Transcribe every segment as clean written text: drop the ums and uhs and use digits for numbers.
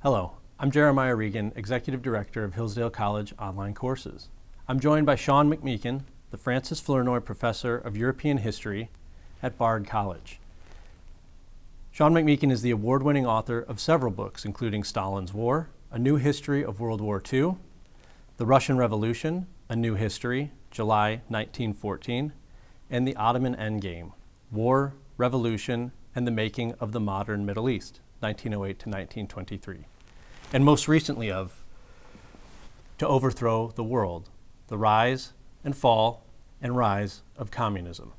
Hello, I'm Jeremiah Regan, Executive Director of Hillsdale College Online Courses. I'm joined by Sean McMeekin, the Francis Flournoy Professor of European History at Bard College. Sean McMeekin is the award-winning author of several books, including Stalin's War, A New History of World War II, The Russian Revolution, A New History, July 1914, and The Ottoman Endgame, War, Revolution, and the Making of the Modern Middle East, 1908 to 1923. And most recently of To Overthrow the World, The Rise and Fall and Rise of Communism.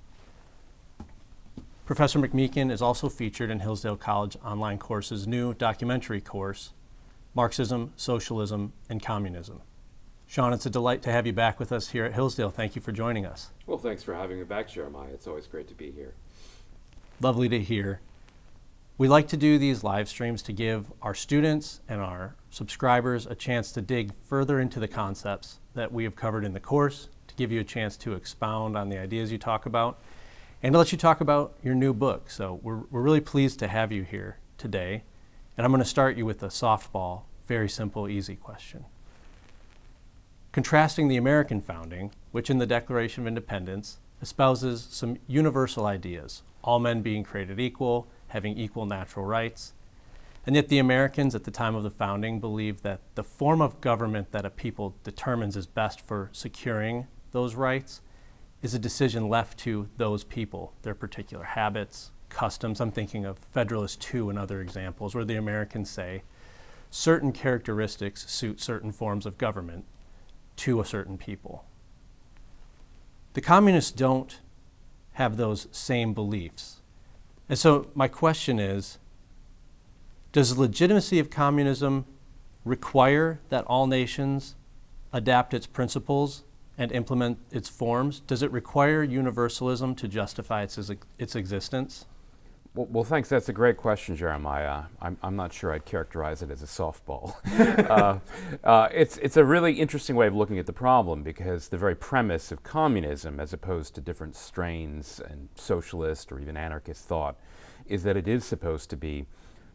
Professor McMeekin is also featured in Hillsdale College Online Courses' new documentary course, Marxism, Socialism, and Communism. Sean, it's a delight to have you back with us here at Hillsdale. Thank you for joining us. Well, thanks for having me back, Jeremiah. It's always great to be here. Lovely to hear. We like to do these live streams to give our students and our subscribers a chance to dig further into the concepts that we have covered in the course, to give you a chance to expound on the ideas you talk about, and to let you talk about your new book. So we're really pleased to have you here today. And I'm going to start you with a softball, very simple, easy question. Contrasting the American founding, which in the Declaration of Independence espouses some universal ideas, all men being created equal, having equal natural rights. And yet the Americans at the time of the founding believed that the form of government that a people determines is best for securing those rights is a decision left to those people, their particular habits, customs. I'm thinking of Federalist II and other examples where the Americans say certain characteristics suit certain forms of government to a certain people. The communists don't have those same beliefs. And so my question is, does the legitimacy of communism require that all nations adapt its principles and implement its forms? Does it require universalism to justify its existence? Well, thanks. That's a great question, Jeremiah. I'm not sure I'd characterize it as a softball. It's a really interesting way of looking at the problem, because the very premise of communism, as opposed to different strains and socialist or even anarchist thought, is that it is supposed to be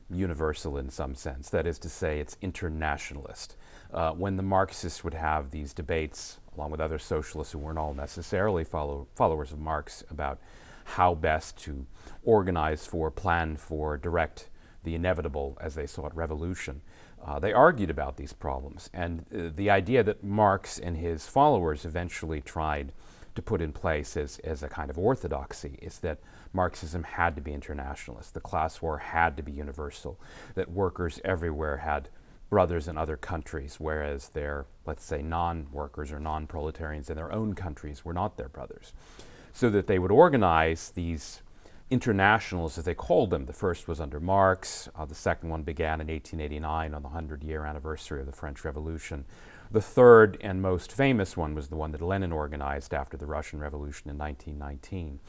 universal in some sense. That is to say, it's internationalist. When the Marxists would have these debates, along with other socialists who weren't all necessarily followers of Marx, about how best to organize for, plan for, direct the inevitable, as they saw it, revolution. They argued about these problems. And the idea that Marx and his followers eventually tried to put in place as a kind of orthodoxy is that Marxism had to be internationalist. The class war had to be universal, that workers everywhere had brothers in other countries, whereas their, let's say, non-workers or non-proletarians in their own countries were not their brothers. So that they would organize these internationals, as they called them. The first was under Marx. The second one began in 1889 on the 100-year anniversary of the French Revolution. The third and most famous one was the one that Lenin organized after the Russian Revolution in 1919.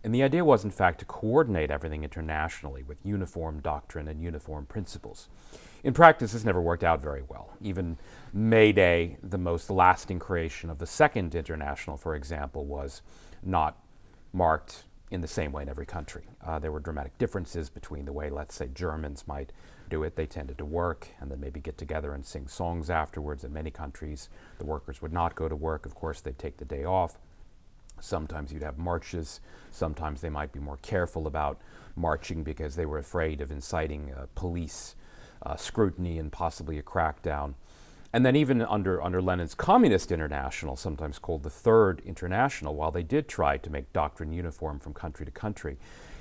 And the idea was, in fact, to coordinate everything internationally with uniform doctrine and uniform principles. In practice, this never worked out very well. Even May Day, the most lasting creation of the Second International, for example, was not marked in the same way in every country. There were dramatic differences between the way, let's say, Germans might do it. They tended to work and then maybe get together and sing songs afterwards. In many countries, the workers would not go to work. Of course, they'd take the day off. Sometimes you'd have marches. Sometimes they might be more careful about marching because they were afraid of inciting police scrutiny and possibly a crackdown. And then even under Lenin's Communist International, sometimes called the Third International, while they did try to make doctrine uniform from country to country,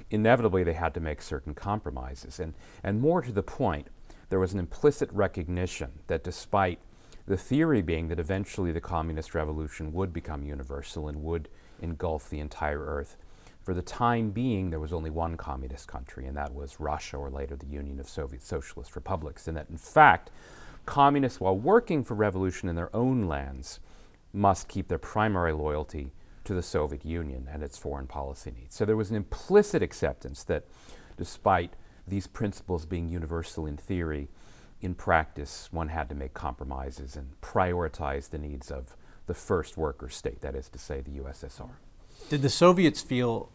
inevitably they had to make certain compromises. And more to the point, there was an implicit recognition that despite the theory being that eventually the communist revolution would become universal and would engulf the entire earth, for the time being there was only one communist country, and that was Russia, or later the Union of Soviet Socialist Republics, and that in fact communists, while working for revolution in their own lands, must keep their primary loyalty to the Soviet Union and its foreign policy needs. So there was an implicit acceptance that despite these principles being universal in theory, in practice one had to make compromises and prioritize the needs of the first worker state, that is to say the USSR. Did the Soviets feel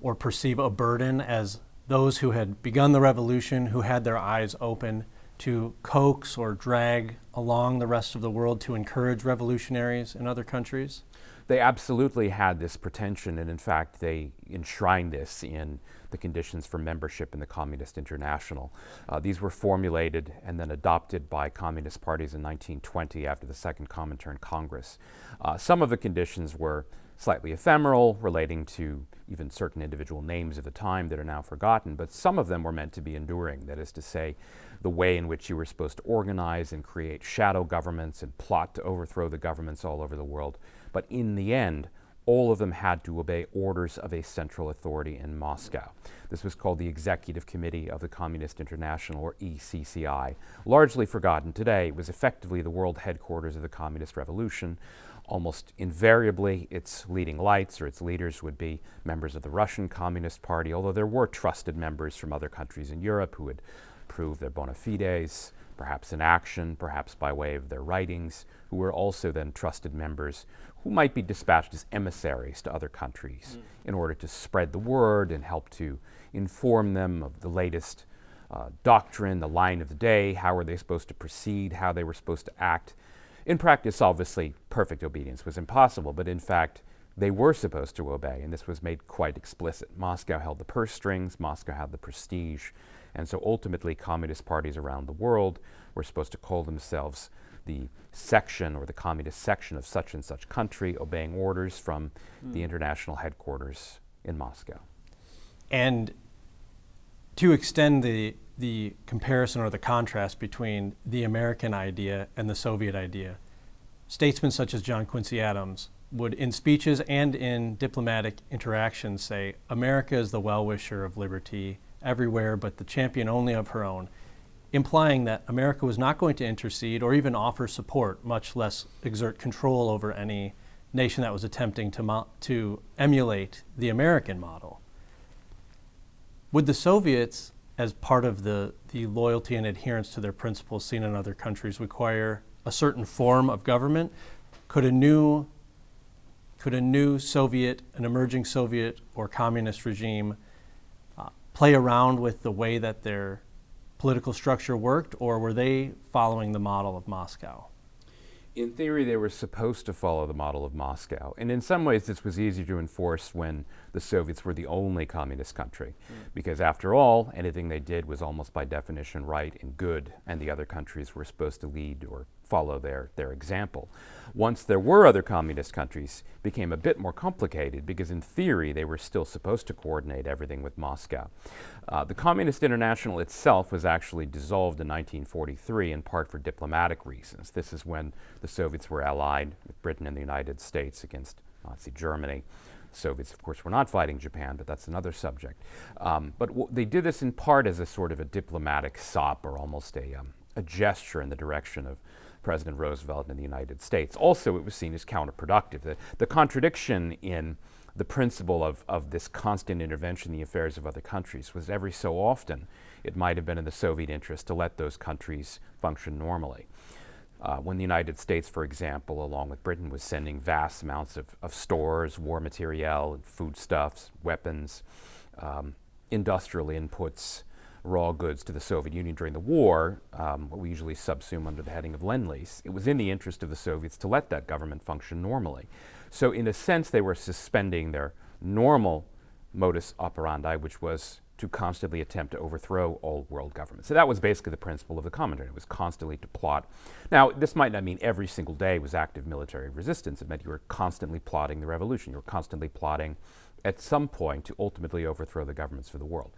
or perceive a burden as those who had begun the revolution, who had their eyes open to coax or drag along the rest of the world to encourage revolutionaries in other countries? They absolutely had this pretension, and in fact, they enshrined this in the conditions for membership in the Communist International. These were formulated and then adopted by communist parties in 1920 after the Second Comintern Congress. Some of the conditions were slightly ephemeral, relating to even certain individual names of the time that are now forgotten, but some of them were meant to be enduring. That is to say, the way in which you were supposed to organize and create shadow governments and plot to overthrow the governments all over the world. But in the end, all of them had to obey orders of a central authority in Moscow. This was called the Executive Committee of the Communist International, or ECCI. Largely forgotten today, it was effectively the world headquarters of the Communist Revolution. Almost invariably, its leading lights or its leaders would be members of the Russian Communist Party, although there were trusted members from other countries in Europe who would prove their bona fides, perhaps in action, perhaps by way of their writings, who were also then trusted members who might be dispatched as emissaries to other countries in order to spread the word and help to inform them of the latest doctrine, the line of the day, how were they supposed to proceed, how they were supposed to act. In practice, obviously, perfect obedience was impossible, but in fact, they were supposed to obey, and this was made quite explicit. Moscow held the purse strings, Moscow had the prestige, and so ultimately communist parties around the world were supposed to call themselves the section or the communist section of such and such country, obeying orders from the international headquarters in Moscow. And to extend the comparison or the contrast between the American idea and the Soviet idea, statesmen such as John Quincy Adams would, in speeches and in diplomatic interactions, say, America is the well-wisher of liberty everywhere, but the champion only of her own, implying that America was not going to intercede or even offer support, much less exert control over any nation that was attempting to emulate the American model. Would the Soviets, as part of the loyalty and adherence to their principles seen in other countries, require a certain form of government? Could a new Soviet, an emerging Soviet or communist regime play around with the way that their political structure worked, or were they following the model of Moscow? In theory, they were supposed to follow the model of Moscow. And in some ways, this was easier to enforce when the Soviets were the only communist country. Because after all, anything they did was almost by definition right and good, and the other countries were supposed to lead or follow their example. Once there were other communist countries, it became a bit more complicated because in theory, they were still supposed to coordinate everything with Moscow. The Communist International itself was actually dissolved in 1943, in part for diplomatic reasons. This is when the Soviets were allied with Britain and the United States against Nazi Germany. The Soviets, of course, were not fighting Japan, but that's another subject. But they did this in part as a sort of a diplomatic sop, or almost a gesture in the direction of President Roosevelt in the United States. Also, it was seen as counterproductive. The contradiction in the principle of this constant intervention in the affairs of other countries was every so often it might have been in the Soviet interest to let those countries function normally. When the United States, for example, along with Britain, was sending vast amounts of stores, war materiel, foodstuffs, weapons, industrial inputs, raw goods to the Soviet Union during the war, what we usually subsume under the heading of Lend-Lease, it was in the interest of the Soviets to let that government function normally. So in a sense, they were suspending their normal modus operandi, which was to constantly attempt to overthrow all world governments. So that was basically the principle of the Comintern. It was constantly to plot. Now, this might not mean every single day was active military resistance. It meant you were constantly plotting the revolution. You were constantly plotting at some point to ultimately overthrow the governments for the world.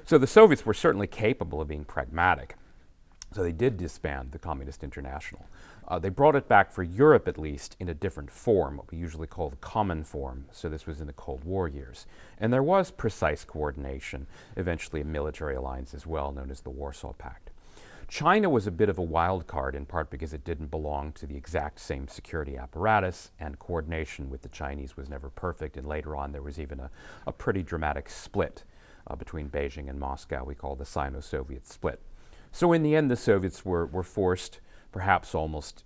So the Soviets were certainly capable of being pragmatic. So they did disband the Communist International. They brought it back, for Europe at least, in a different form, what we usually call the common form. So this was in the Cold War years. And there was precise coordination, eventually a military alliance as well, known as the Warsaw Pact. China was a bit of a wild card, in part because it didn't belong to the exact same security apparatus, and coordination with the Chinese was never perfect, and later on there was even a pretty dramatic split between Beijing and Moscow we call the Sino-Soviet split. So in the end, the Soviets were forced, perhaps almost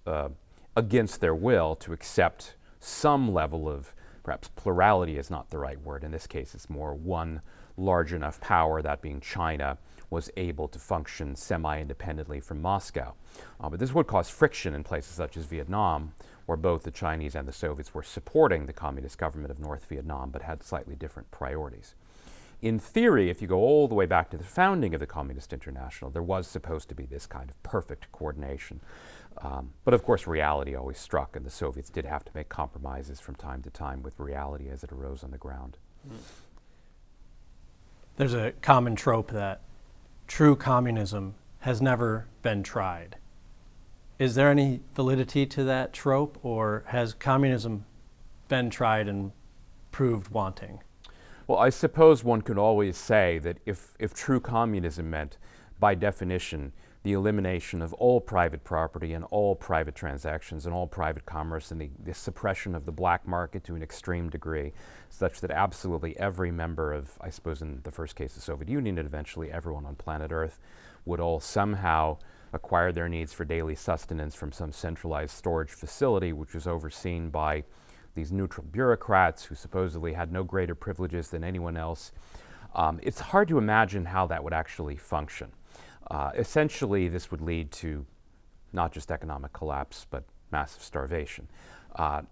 against their will, to accept some level of, perhaps plurality is not the right word, in this case it's more one large enough power, that being China, was able to function semi-independently from Moscow. But this would cause friction in places such as Vietnam, where both the Chinese and the Soviets were supporting the communist government of North Vietnam, but had slightly different priorities. In theory, if you go all the way back to the founding of the Communist International, there was supposed to be this kind of perfect coordination. But of course, reality always struck, and the Soviets did have to make compromises from time to time with reality as it arose on the ground. There's a common trope that true communism has never been tried. Is there any validity to that trope, or has communism been tried and proved wanting? Well, I suppose one could always say that if true communism meant, by definition, the elimination of all private property and all private transactions and all private commerce and the suppression of the black market to an extreme degree, such that absolutely every member of, I suppose in the first case, the Soviet Union, and eventually everyone on planet Earth, would all somehow acquire their needs for daily sustenance from some centralized storage facility, which was overseen by these neutral bureaucrats who supposedly had no greater privileges than anyone else. It's hard to imagine how that would actually function. Essentially, this would lead to not just economic collapse, but massive starvation.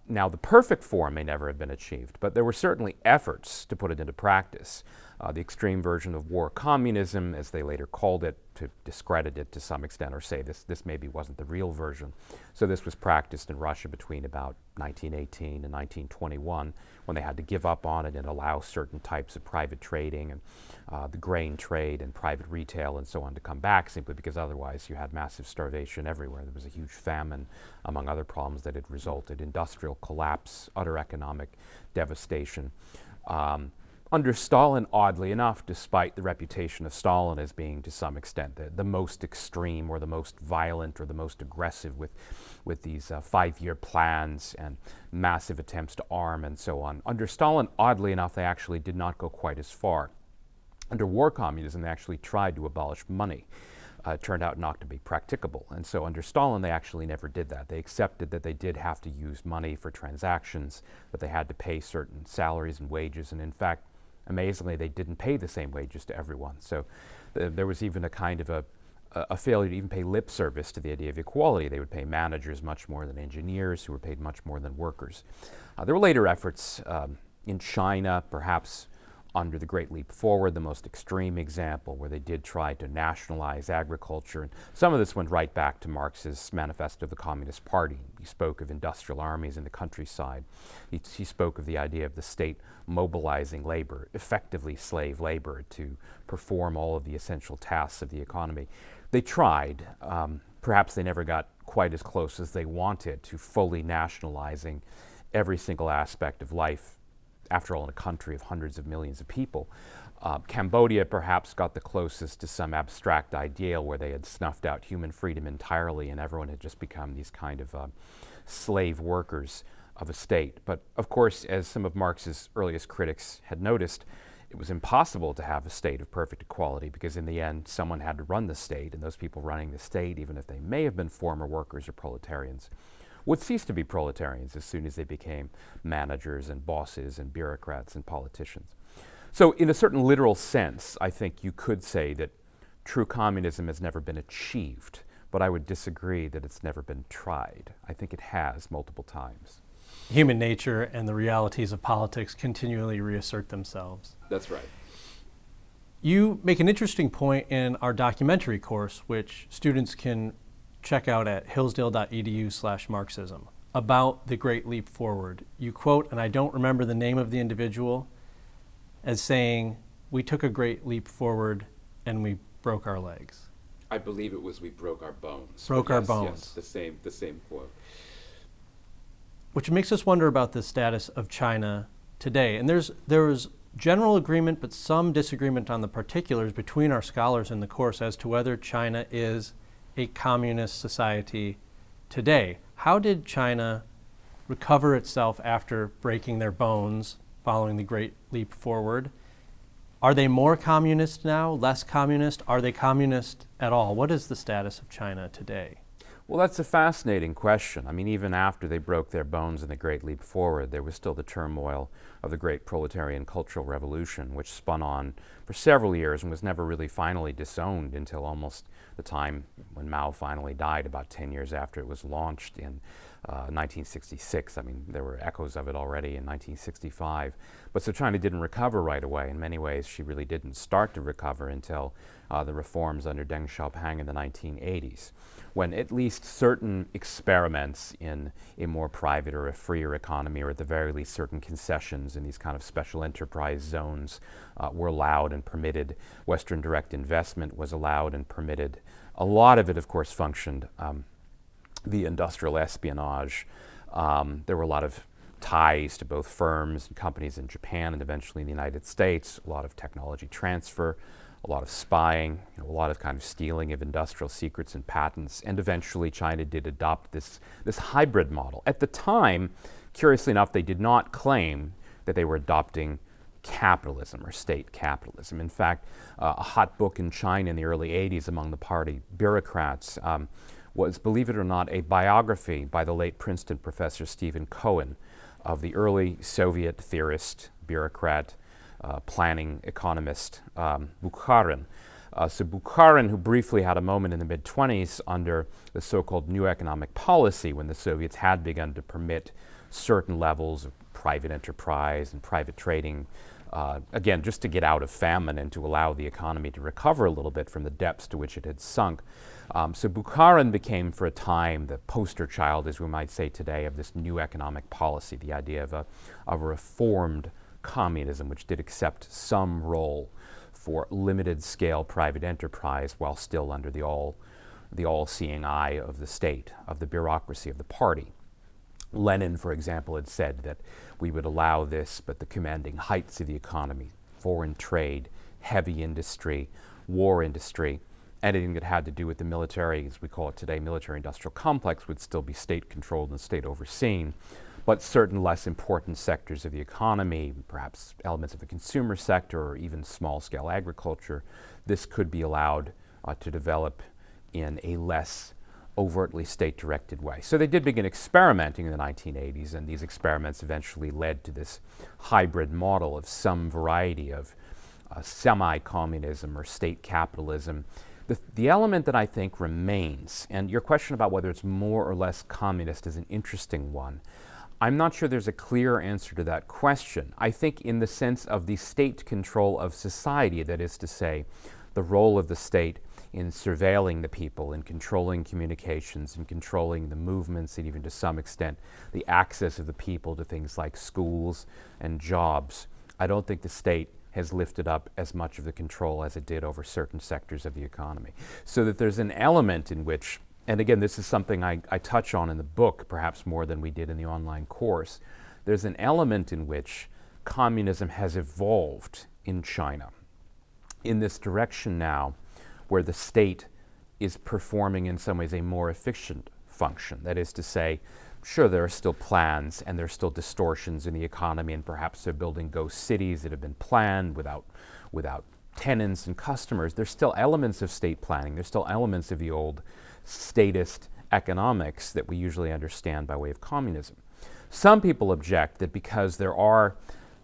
Now, the perfect form may never have been achieved, but there were certainly efforts to put it into practice. The extreme version of war communism, as they later called it, to discredit it to some extent, or say this maybe wasn't the real version. So this was practiced in Russia between about 1918 and 1921, when they had to give up on it and allow certain types of private trading and the grain trade and private retail and so on to come back, simply because otherwise you had massive starvation everywhere. There was a huge famine, among other problems that had resulted: industrial collapse, utter economic devastation. Under Stalin, oddly enough, despite the reputation of Stalin as being to some extent the most extreme or the most violent or the most aggressive with these 5-year plans and massive attempts to arm and so on, under Stalin, oddly enough, they actually did not go quite as far. Under war communism, they actually tried to abolish money. It turned out not to be practicable. And so under Stalin, they actually never did that. They accepted that they did have to use money for transactions, that they had to pay certain salaries and wages, and in fact, amazingly, they didn't pay the same wages to everyone. So there was even a kind of a failure to even pay lip service to the idea of equality. They would pay managers much more than engineers, who were paid much more than workers. There were later efforts in China, perhaps under the Great Leap Forward, the most extreme example, where they did try to nationalize agriculture. And some of this went right back to Marx's Manifesto of the Communist Party. He spoke of industrial armies in the countryside. He spoke of the idea of the state mobilizing labor, effectively slave labor, to perform all of the essential tasks of the economy. They tried. Perhaps they never got quite as close as they wanted to fully nationalizing every single aspect of life, after all, in a country of hundreds of millions of people. Cambodia perhaps got the closest to some abstract ideal where they had snuffed out human freedom entirely and everyone had just become these kind of slave workers of a state. But of course, as some of Marx's earliest critics had noticed, it was impossible to have a state of perfect equality, because in the end, someone had to run the state, and those people running the state, even if they may have been former workers or proletarians, would cease to be proletarians as soon as they became managers and bosses and bureaucrats and politicians. So in a certain literal sense, I think you could say that true communism has never been achieved, but I would disagree that it's never been tried. I think it has multiple times. Human nature and the realities of politics continually reassert themselves. That's right. You make an interesting point in our documentary course, which students can check out at hillsdale.edu/Marxism, about the Great Leap Forward. You quote, and I don't remember the name of the individual, as saying, "We took a great leap forward and we broke our legs." I believe it was "we broke our bones." Broke our bones. Yes, the same quote. Which makes us wonder about the status of China today. And there was general agreement, but some disagreement on the particulars between our scholars in the course as to whether China is a communist society today. How did China recover itself after breaking their bones following the Great Leap Forward? Are they more communist now, less communist? Are they communist at all? What is the status of China today? Well, that's a fascinating question. I mean, even after they broke their bones in the Great Leap Forward, there was still the turmoil of the Great Proletarian Cultural Revolution, which spun on for several years and was never really finally disowned until almost the time when Mao finally died, about 10 years after it was launched in 1966. I mean, there were echoes of it already in 1965. But so China didn't recover right away. In many ways, she really didn't start to recover until the reforms under Deng Xiaoping in the 1980s, when at least certain experiments in a more private or a freer economy, or at the very least certain concessions in these kind of special enterprise zones were allowed and permitted. Western direct investment was allowed and permitted. A lot of it, of course, functioned via industrial espionage. There were a lot of ties to both firms and companies in Japan and eventually in the United States, a lot of technology transfer, a lot of spying, a lot of kind of stealing of industrial secrets and patents, and eventually China did adopt this hybrid model. At the time, curiously enough, they did not claim that they were adopting capitalism or state capitalism. In fact, a hot book in China in the early 80s among the party bureaucrats was, believe it or not, a biography by the late Princeton professor Stephen Cohen of the early Soviet theorist, bureaucrat, planning economist Bukharin. So Bukharin, who briefly had a moment in the mid-20s under the so-called new economic policy when the Soviets had begun to permit certain levels of private enterprise and private trading, again, just to get out of famine and to allow the economy to recover a little bit from the depths to which it had sunk. So Bukharin became, for a time, the poster child, as we might say today, of this new economic policy, the idea of a reformed communism, which did accept some role for limited-scale private enterprise while still under the all-seeing eye of the state, of the bureaucracy of the party. Lenin, for example, had said that we would allow this, but the commanding heights of the economy, foreign trade, heavy industry, war industry, anything that had to do with the military, as we call it today, military-industrial complex, would still be state-controlled and state-overseen. But certain less important sectors of the economy, perhaps elements of the consumer sector or even small-scale agriculture, this could be allowed to develop in a less overtly state-directed way. So they did begin experimenting in the 1980s, and these experiments eventually led to this hybrid model of some variety of semi-communism or state capitalism. The element that I think remains, and your question about whether it's more or less communist is an interesting one. I'm not sure there's a clear answer to that question. I think in the sense of the state control of society, that is to say, the role of the state in surveilling the people, in controlling communications, in controlling the movements, and even to some extent the access of the people to things like schools and jobs. I don't think the state has lifted up as much of the control as it did over certain sectors of the economy. So that there's an element in which, and again, this is something I touch on in the book, perhaps more than we did in the online course, there's an element in which communism has evolved in China in this direction now, where the state is performing in some ways a more efficient function. That is to say, sure, there are still plans and there are still distortions in the economy, and perhaps they're building ghost cities that have been planned without tenants and customers. There's still elements of state planning. There's still elements of the old statist economics that we usually understand by way of communism. Some people object that because there are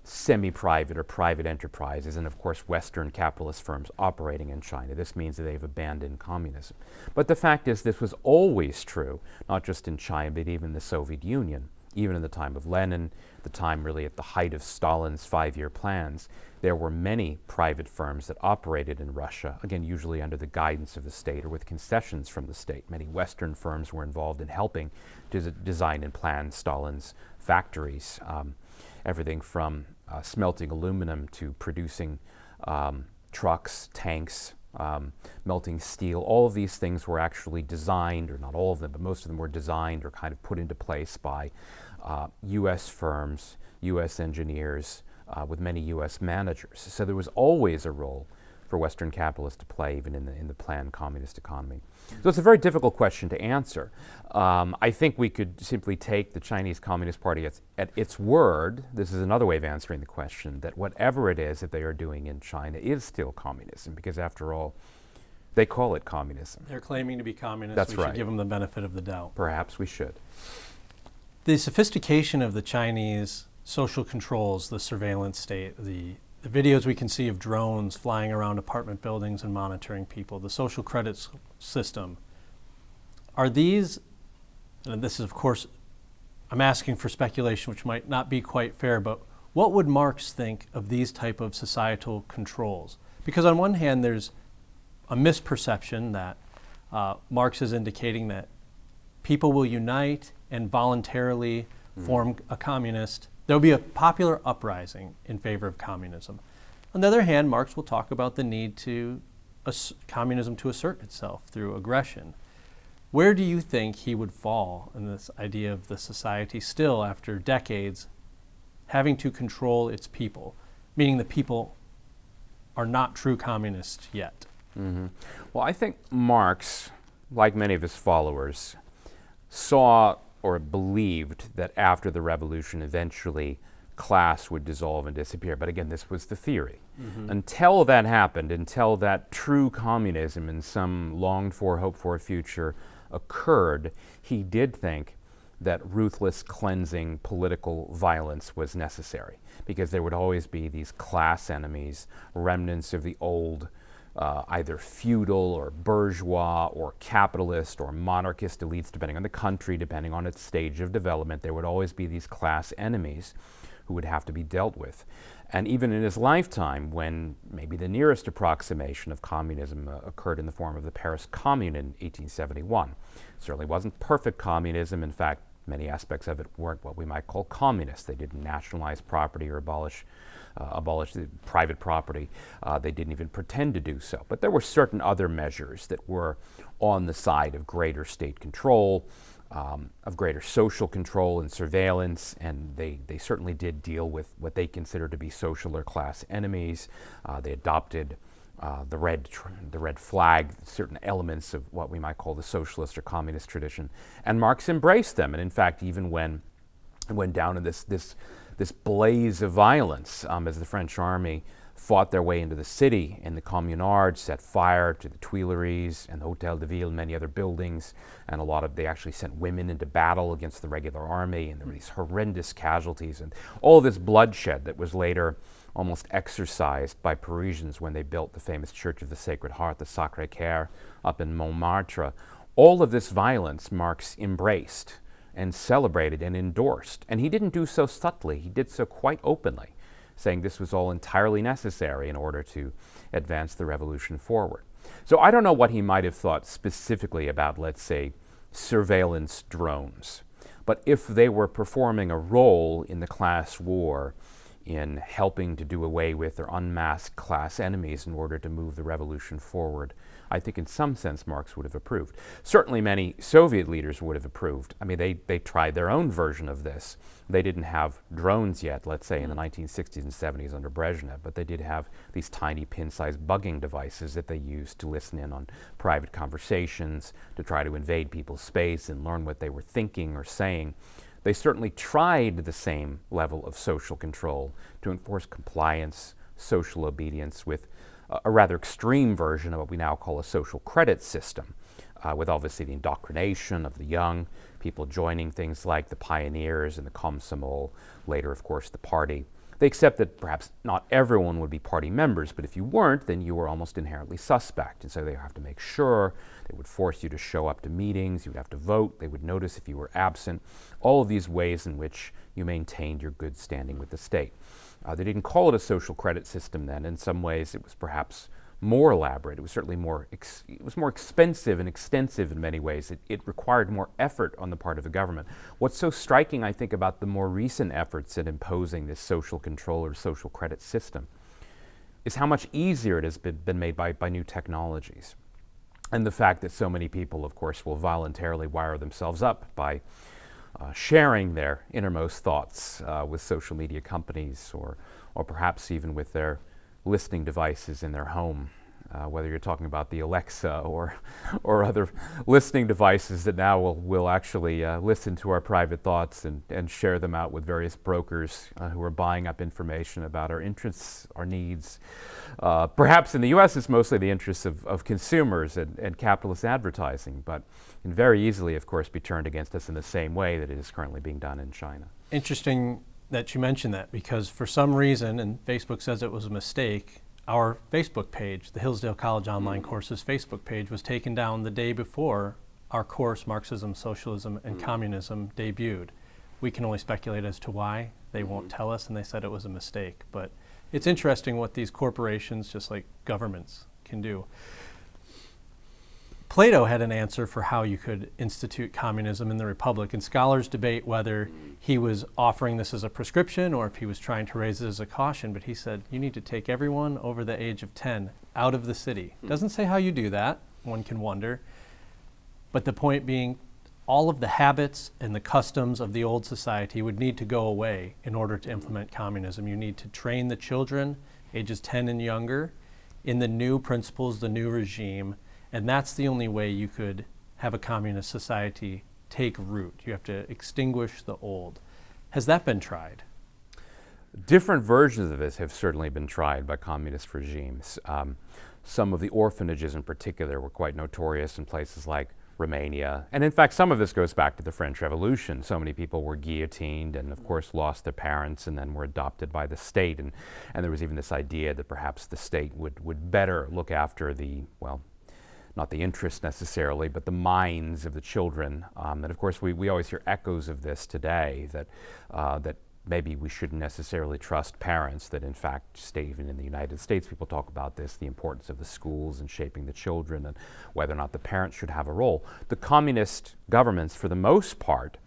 semi-private or private enterprises, and of course Western capitalist firms operating in China, this means that they've abandoned communism. But the fact is, this was always true, not just in China, but even the Soviet Union. Even in the time of Lenin, the time really at the height of Stalin's 5-year plans, there were many private firms that operated in Russia, again, usually under the guidance of the state or with concessions from the state. Many Western firms were involved in helping to design and plan Stalin's factories, everything from smelting aluminum to producing trucks, tanks, melting steel. All of these things were actually designed, or not all of them, but most of them were designed or kind of put into place by U.S. firms, U.S. engineers, with many U.S. managers. So there was always a role for Western capitalists to play, even in the planned communist economy. So it's a very difficult question to answer. I think we could simply take the Chinese Communist Party at its word. This is another way of answering the question, that whatever it is that they are doing in China is still communism, because after all, They call it communism. They're claiming to be communists. That's We right. should give them the benefit of the doubt. Perhaps we should. The sophistication of the Chinese social controls, the surveillance state, the videos we can see of drones flying around apartment buildings and monitoring people, the social credit system, are these, and this is of course, I'm asking for speculation which might not be quite fair, but what would Marx think of these type of societal controls? Because on one hand there's a misperception that Marx is indicating that people will unite and voluntarily form a communist. There will be a popular uprising in favor of communism. On the other hand, Marx will talk about the need to communism to assert itself through aggression. Where do you think he would fall in this idea of the society still, after decades, having to control its people, meaning the people are not true communists yet? Mm-hmm. Well, I think Marx, like many of his followers, saw or believed that after the revolution, eventually class would dissolve and disappear. But again, this was the theory. Mm-hmm. Until that happened, until that true communism in some longed-for, hoped-for future occurred, he did think that ruthless cleansing political violence was necessary, because there would always be these class enemies, remnants of the old either feudal or bourgeois or capitalist or monarchist elites, depending on the country, depending on its stage of development. There would always be these class enemies who would have to be dealt with. And even in his lifetime, when maybe the nearest approximation of communism occurred in the form of the Paris Commune in 1871, it certainly wasn't perfect communism. In fact, many aspects of it weren't what we might call communist. They didn't nationalize property or abolish the private property. They didn't even pretend to do so. But there were certain other measures that were on the side of greater state control, of greater social control and surveillance, and they certainly did deal with what they considered to be social or class enemies. They adopted the red flag, certain elements of what we might call the socialist or communist tradition, and Marx embraced them. And in fact, even when it went down in this blaze of violence as the French army fought their way into the city, and the Communards set fire to the Tuileries and the Hôtel de Ville and many other buildings, and they actually sent women into battle against the regular army, and there were these horrendous casualties and all this bloodshed that was later almost exorcised by Parisians when they built the famous Church of the Sacred Heart, the Sacré-Cœur, up in Montmartre. All of this violence Marx embraced and celebrated and endorsed. And he didn't do so subtly, he did so quite openly, saying this was all entirely necessary in order to advance the revolution forward. So I don't know what he might have thought specifically about, let's say, surveillance drones. But if they were performing a role in the class war, in helping to do away with or unmask class enemies in order to move the revolution forward, I think in some sense Marx would have approved. Certainly many Soviet leaders would have approved. I mean, they tried their own version of this. They didn't have drones yet, let's say in the 1960s and 70s under Brezhnev, but they did have these tiny pin-sized bugging devices that they used to listen in on private conversations, to try to invade people's space and learn what they were thinking or saying. They certainly tried the same level of social control to enforce compliance, social obedience, with a rather extreme version of what we now call a social credit system, with obviously the indoctrination of the young, people joining things like the Pioneers and the Komsomol, later, of course, the party. They accept that perhaps not everyone would be party members, but if you weren't, then you were almost inherently suspect. And so they have to make sure. They would force you to show up to meetings. You would have to vote. They would notice if you were absent. All of these ways in which you maintained your good standing with the state. They didn't call it a social credit system then. In some ways, it was perhaps more elaborate. It was certainly more expensive and extensive in many ways. It required more effort on the part of the government. What's so striking, I think, about the more recent efforts at imposing this social control or social credit system is how much easier it has been made by new technologies. And the fact that so many people, of course, will voluntarily wire themselves up by sharing their innermost thoughts with social media companies, or perhaps even with their listening devices in their home. whether you're talking about the Alexa or other listening devices that now will actually listen to our private thoughts and share them out with various brokers who are buying up information about our interests, our needs. Perhaps in the US it's mostly the interests of consumers and capitalist advertising, but can very easily, of course, be turned against us in the same way that it is currently being done in China. Interesting that you mentioned that, because for some reason, and Facebook says it was a mistake, our Facebook page, the Hillsdale College Online Courses Facebook page, was taken down the day before our course, Marxism, Socialism, and Communism, debuted. We can only speculate as to why. They won't tell us, and they said it was a mistake. But it's interesting what these corporations, just like governments, can do. Plato had an answer for how you could institute communism in the Republic, and scholars debate whether he was offering this as a prescription or if he was trying to raise it as a caution, but he said, you need to take everyone over the age of 10 out of the city. Doesn't say how you do that, one can wonder, but the point being, all of the habits and the customs of the old society would need to go away in order to implement communism. You need to train the children, ages 10 and younger, in the new principles, the new regime, and that's the only way you could have a communist society take root. You have to extinguish the old. Has that been tried? Different versions of this have certainly been tried by communist regimes. Some of the orphanages in particular were quite notorious in places like Romania. And in fact, some of this goes back to the French Revolution. So many people were guillotined and, of course, lost their parents and then were adopted by the state. And there was even this idea that perhaps the state would better look after the, well, not the interests necessarily, but the minds of the children. And of course, we always hear echoes of this today, that maybe we shouldn't necessarily trust parents, that in fact, even in the United States, people talk about this, the importance of the schools and shaping the children and whether or not the parents should have a role. The communist governments, for the most part,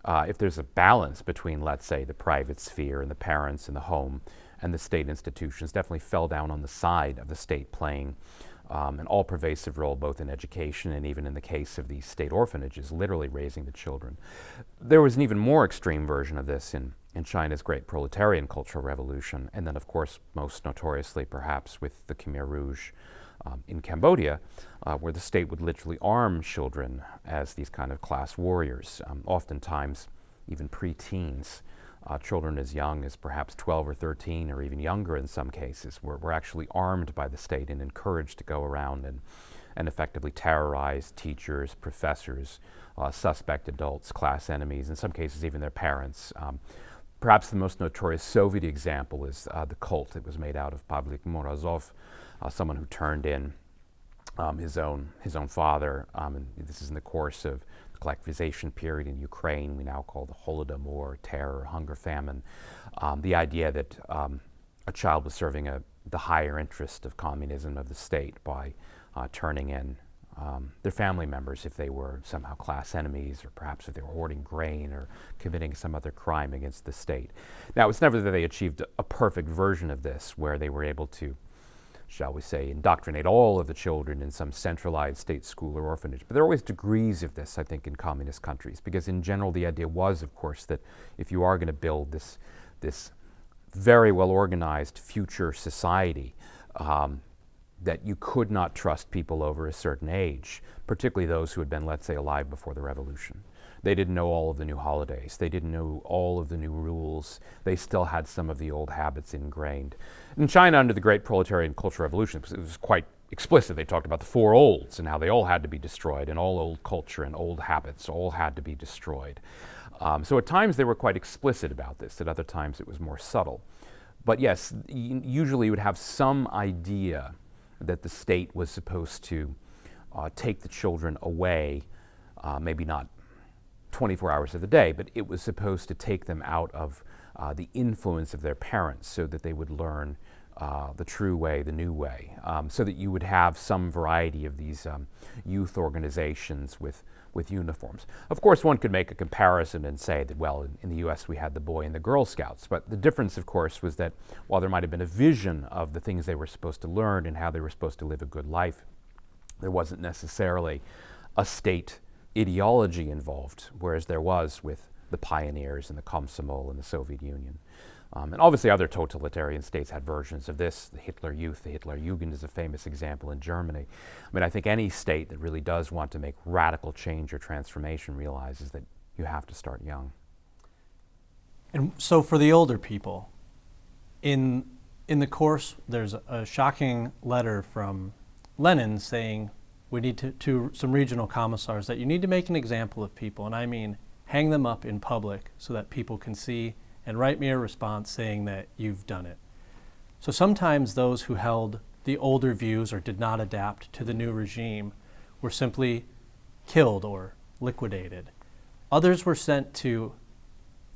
if there's a balance between, let's say, the private sphere and the parents and the home and the state institutions, definitely fell down on the side of the state playing an all-pervasive role both in education and even in the case of these state orphanages, literally raising the children. There was an even more extreme version of this in China's great proletarian cultural revolution, and then of course most notoriously perhaps with the Khmer Rouge in Cambodia, where the state would literally arm children as these kind of class warriors, oftentimes even pre-teens. Children as young as perhaps 12 or 13 or even younger in some cases were actually armed by the state and encouraged to go around and effectively terrorize teachers, professors, suspect adults, class enemies, in some cases even their parents. Perhaps the most notorious Soviet example is the cult that was made out of Pavlik Morozov, someone who turned in his own father, and this is in the course of the collectivization period in Ukraine, we now call the Holodomor, terror, hunger, famine. The idea that a child was serving the higher interest of communism, of the state, by turning in their family members if they were somehow class enemies, or perhaps if they were hoarding grain or committing some other crime against the state. Now, it's never that they achieved a perfect version of this where they were able to, shall we say, indoctrinate all of the children in some centralized state school or orphanage. But there are always degrees of this, I think, in communist countries, because in general the idea was, of course, that if you are going to build this very well organized future society, that you could not trust people over a certain age, particularly those who had been, let's say, alive before the revolution. They didn't know all of the new holidays. They didn't know all of the new rules. They still had some of the old habits ingrained. In China, under the Great Proletarian Cultural Revolution, it was quite explicit. They talked about the four olds and how they all had to be destroyed, and all old culture and old habits all had to be destroyed. So at times they were quite explicit about this. At other times it was more subtle. But yes, usually you would have some idea that the state was supposed to take the children away, maybe not 24 hours of the day, but it was supposed to take them out of the influence of their parents so that they would learn the true way, the new way, so that you would have some variety of these youth organizations with uniforms. Of course, one could make a comparison and say that, well, in the US we had the Boy and the Girl Scouts, but the difference, of course, was that while there might have been a vision of the things they were supposed to learn and how they were supposed to live a good life, there wasn't necessarily a state ideology involved, whereas there was with the pioneers and the Komsomol and the Soviet Union. And obviously other totalitarian states had versions of this. The Hitler Youth, the Hitler Jugend is a famous example in Germany. I mean, I think any state that really does want to make radical change or transformation realizes that you have to start young. And so for the older people, in the course, there's a shocking letter from Lenin saying we need to some regional commissars that you need to make an example of people, and I mean hang them up in public so that people can see and write me a response saying that you've done it. So sometimes those who held the older views or did not adapt to the new regime were simply killed or liquidated. Others were sent to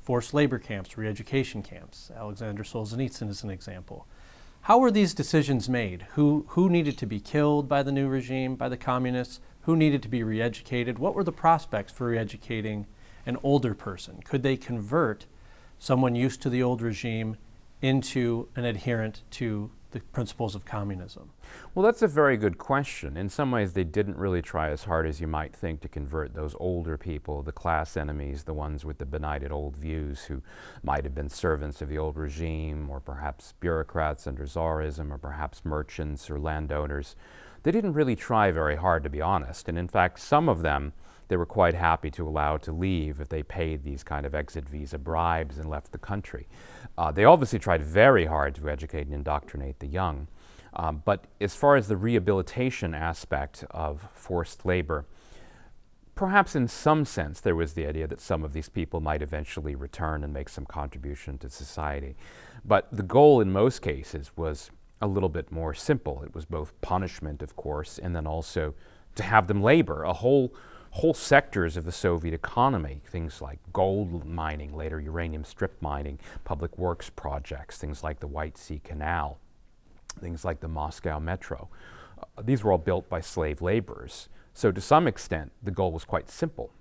forced labor camps, re-education camps. Alexander Solzhenitsyn is an example. How were these decisions made? Who needed to be killed by the new regime, by the communists? Who needed to be re-educated? What were the prospects for re-educating an older person? Could they convert someone used to the old regime into an adherent to the principles of communism? Well, that's a very good question. In some ways, they didn't really try as hard as you might think to convert those older people, the class enemies, the ones with the benighted old views who might have been servants of the old regime, or perhaps bureaucrats under Tsarism, or perhaps merchants or landowners. They didn't really try very hard, to be honest. And in fact, some of them they were quite happy to allow to leave if they paid these kind of exit visa bribes and left the country. They obviously tried very hard to educate and indoctrinate the young. But as far as the rehabilitation aspect of forced labor, perhaps in some sense there was the idea that some of these people might eventually return and make some contribution to society. But the goal in most cases was a little bit more simple. It was both punishment, of course, and then also to have them labor. Whole sectors of the Soviet economy, things like gold mining, later uranium strip mining, public works projects, things like the White Sea Canal, things like the Moscow Metro. These were all built by slave laborers. So to some extent, the goal was quite simple.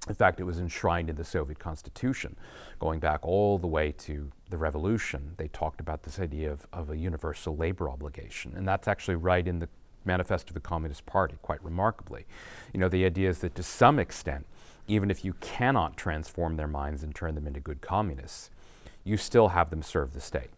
In fact, it was enshrined in the Soviet Constitution. Going back all the way to the revolution, they talked about this idea of a universal labor obligation. And that's actually right in the Manifesto of the Communist Party, quite remarkably. You know, the idea is that to some extent, even if you cannot transform their minds and turn them into good communists, you still have them serve the state.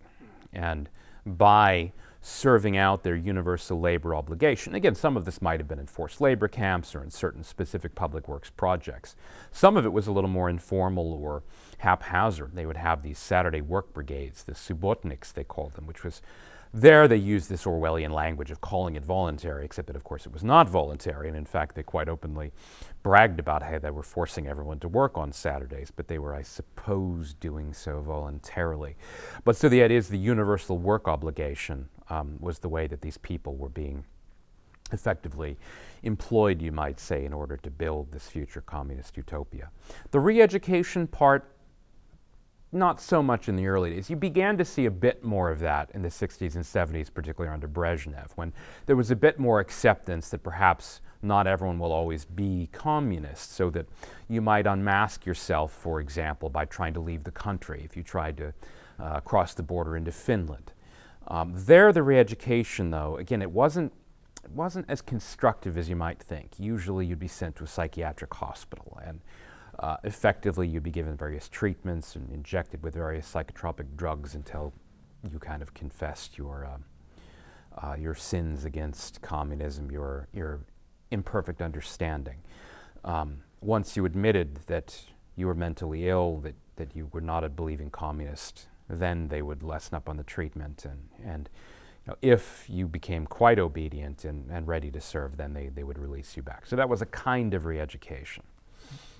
And by serving out their universal labor obligation, again, some of this might have been in forced labor camps or in certain specific public works projects. Some of it was a little more informal or haphazard. They would have these Saturday work brigades, the subotniks they called them, which was there they used this Orwellian language of calling it voluntary, except that of course it was not voluntary, and in fact they quite openly bragged about how they were forcing everyone to work on Saturdays, but they were, I suppose, doing so voluntarily. But so the idea is the universal work obligation was the way that these people were being effectively employed, you might say, in order to build this future communist utopia. The re-education part, not so much in the early days. You began to see a bit more of that in the 60s and 70s, particularly under Brezhnev, when there was a bit more acceptance that perhaps not everyone will always be communist, so that you might unmask yourself, for example, by trying to leave the country if you tried to cross the border into Finland. There, the re-education, though, again, it wasn't as constructive as you might think. Usually you'd be sent to a psychiatric hospital, and effectively you'd be given various treatments and injected with various psychotropic drugs until you kind of confessed your sins against communism, your imperfect understanding. Once you admitted that you were mentally ill, that you were not a believing communist, then they would lessen up on the treatment, and you know, if you became quite obedient and ready to serve, then they would release you back. So that was a kind of re-education.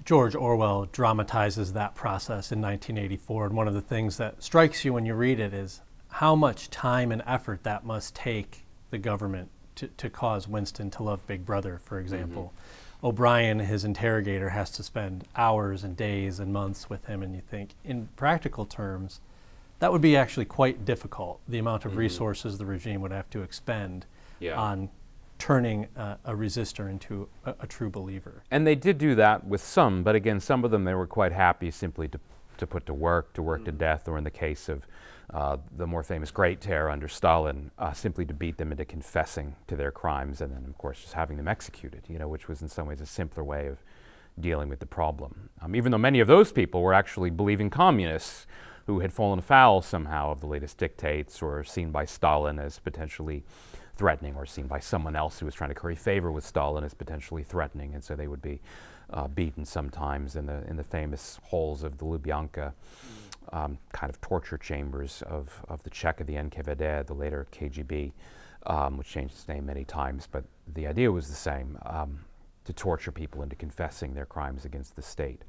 George Orwell dramatizes that process in 1984, and one of the things that strikes you when you read it is how much time and effort that must take the government to cause Winston to love Big Brother, for example. Mm-hmm. O'Brien, his interrogator, has to spend hours and days and months with him, and you think, in practical terms, that would be actually quite difficult, the amount of resources the regime would have to expend on turning a resistor into a true believer. And they did do that with some, but again, some of them they were quite happy simply to put to work to death, or in the case of the more famous Great Terror under Stalin, simply to beat them into confessing to their crimes, and then of course just having them executed, you know, which was in some ways a simpler way of dealing with the problem. Even though many of those people were actually believing communists, who had fallen afoul somehow of the latest dictates or seen by Stalin as potentially threatening, or seen by someone else who was trying to curry favor with Stalin as potentially threatening, and so they would be beaten sometimes in the famous halls of the Lubyanka kind of torture chambers of the Czech of the NKVD, the later KGB, which changed its name many times, but the idea was the same, to torture people into confessing their crimes against the state.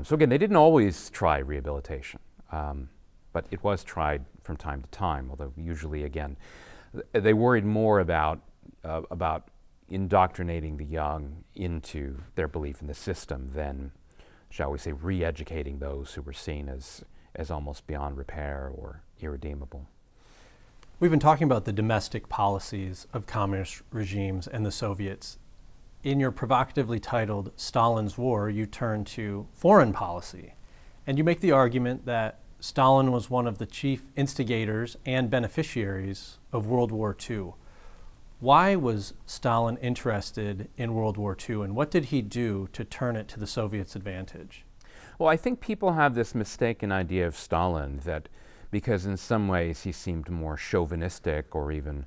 So again, they didn't always try rehabilitation, but it was tried from time to time, although usually, again, they worried more about indoctrinating the young into their belief in the system than, shall we say, re-educating those who were seen as almost beyond repair or irredeemable. We've been talking about the domestic policies of communist regimes and the Soviets. In your provocatively titled Stalin's War, you turn to foreign policy, and you make the argument that Stalin was one of the chief instigators and beneficiaries of World War II. Why was Stalin interested in World War II, and what did he do to turn it to the Soviets' advantage? Well, I think people have this mistaken idea of Stalin that because in some ways he seemed more chauvinistic or even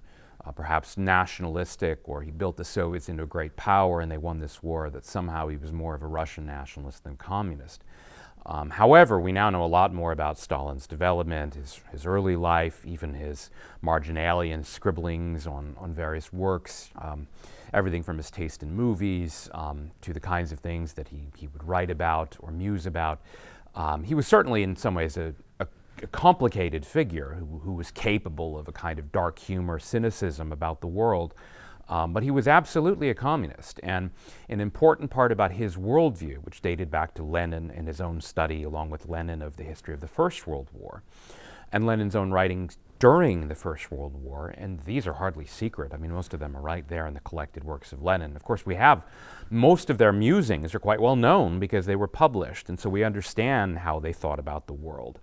perhaps nationalistic, or he built the Soviets into a great power and they won this war, that somehow he was more of a Russian nationalist than communist. However, we now know a lot more about Stalin's development, his early life, even his marginalia scribblings on various works, everything from his taste in movies to the kinds of things that he would write about or muse about. He was certainly in some ways a complicated figure who was capable of a kind of dark humor, cynicism about the world. But he was absolutely a communist, and an important part about his worldview, which dated back to Lenin and his own study, along with Lenin, of the history of the First World War, and Lenin's own writings during the First World War, and these are hardly secret. I mean, most of them are right there in the collected works of Lenin. Of course, we have most of their musings are quite well known because they were published, and so we understand how they thought about the world.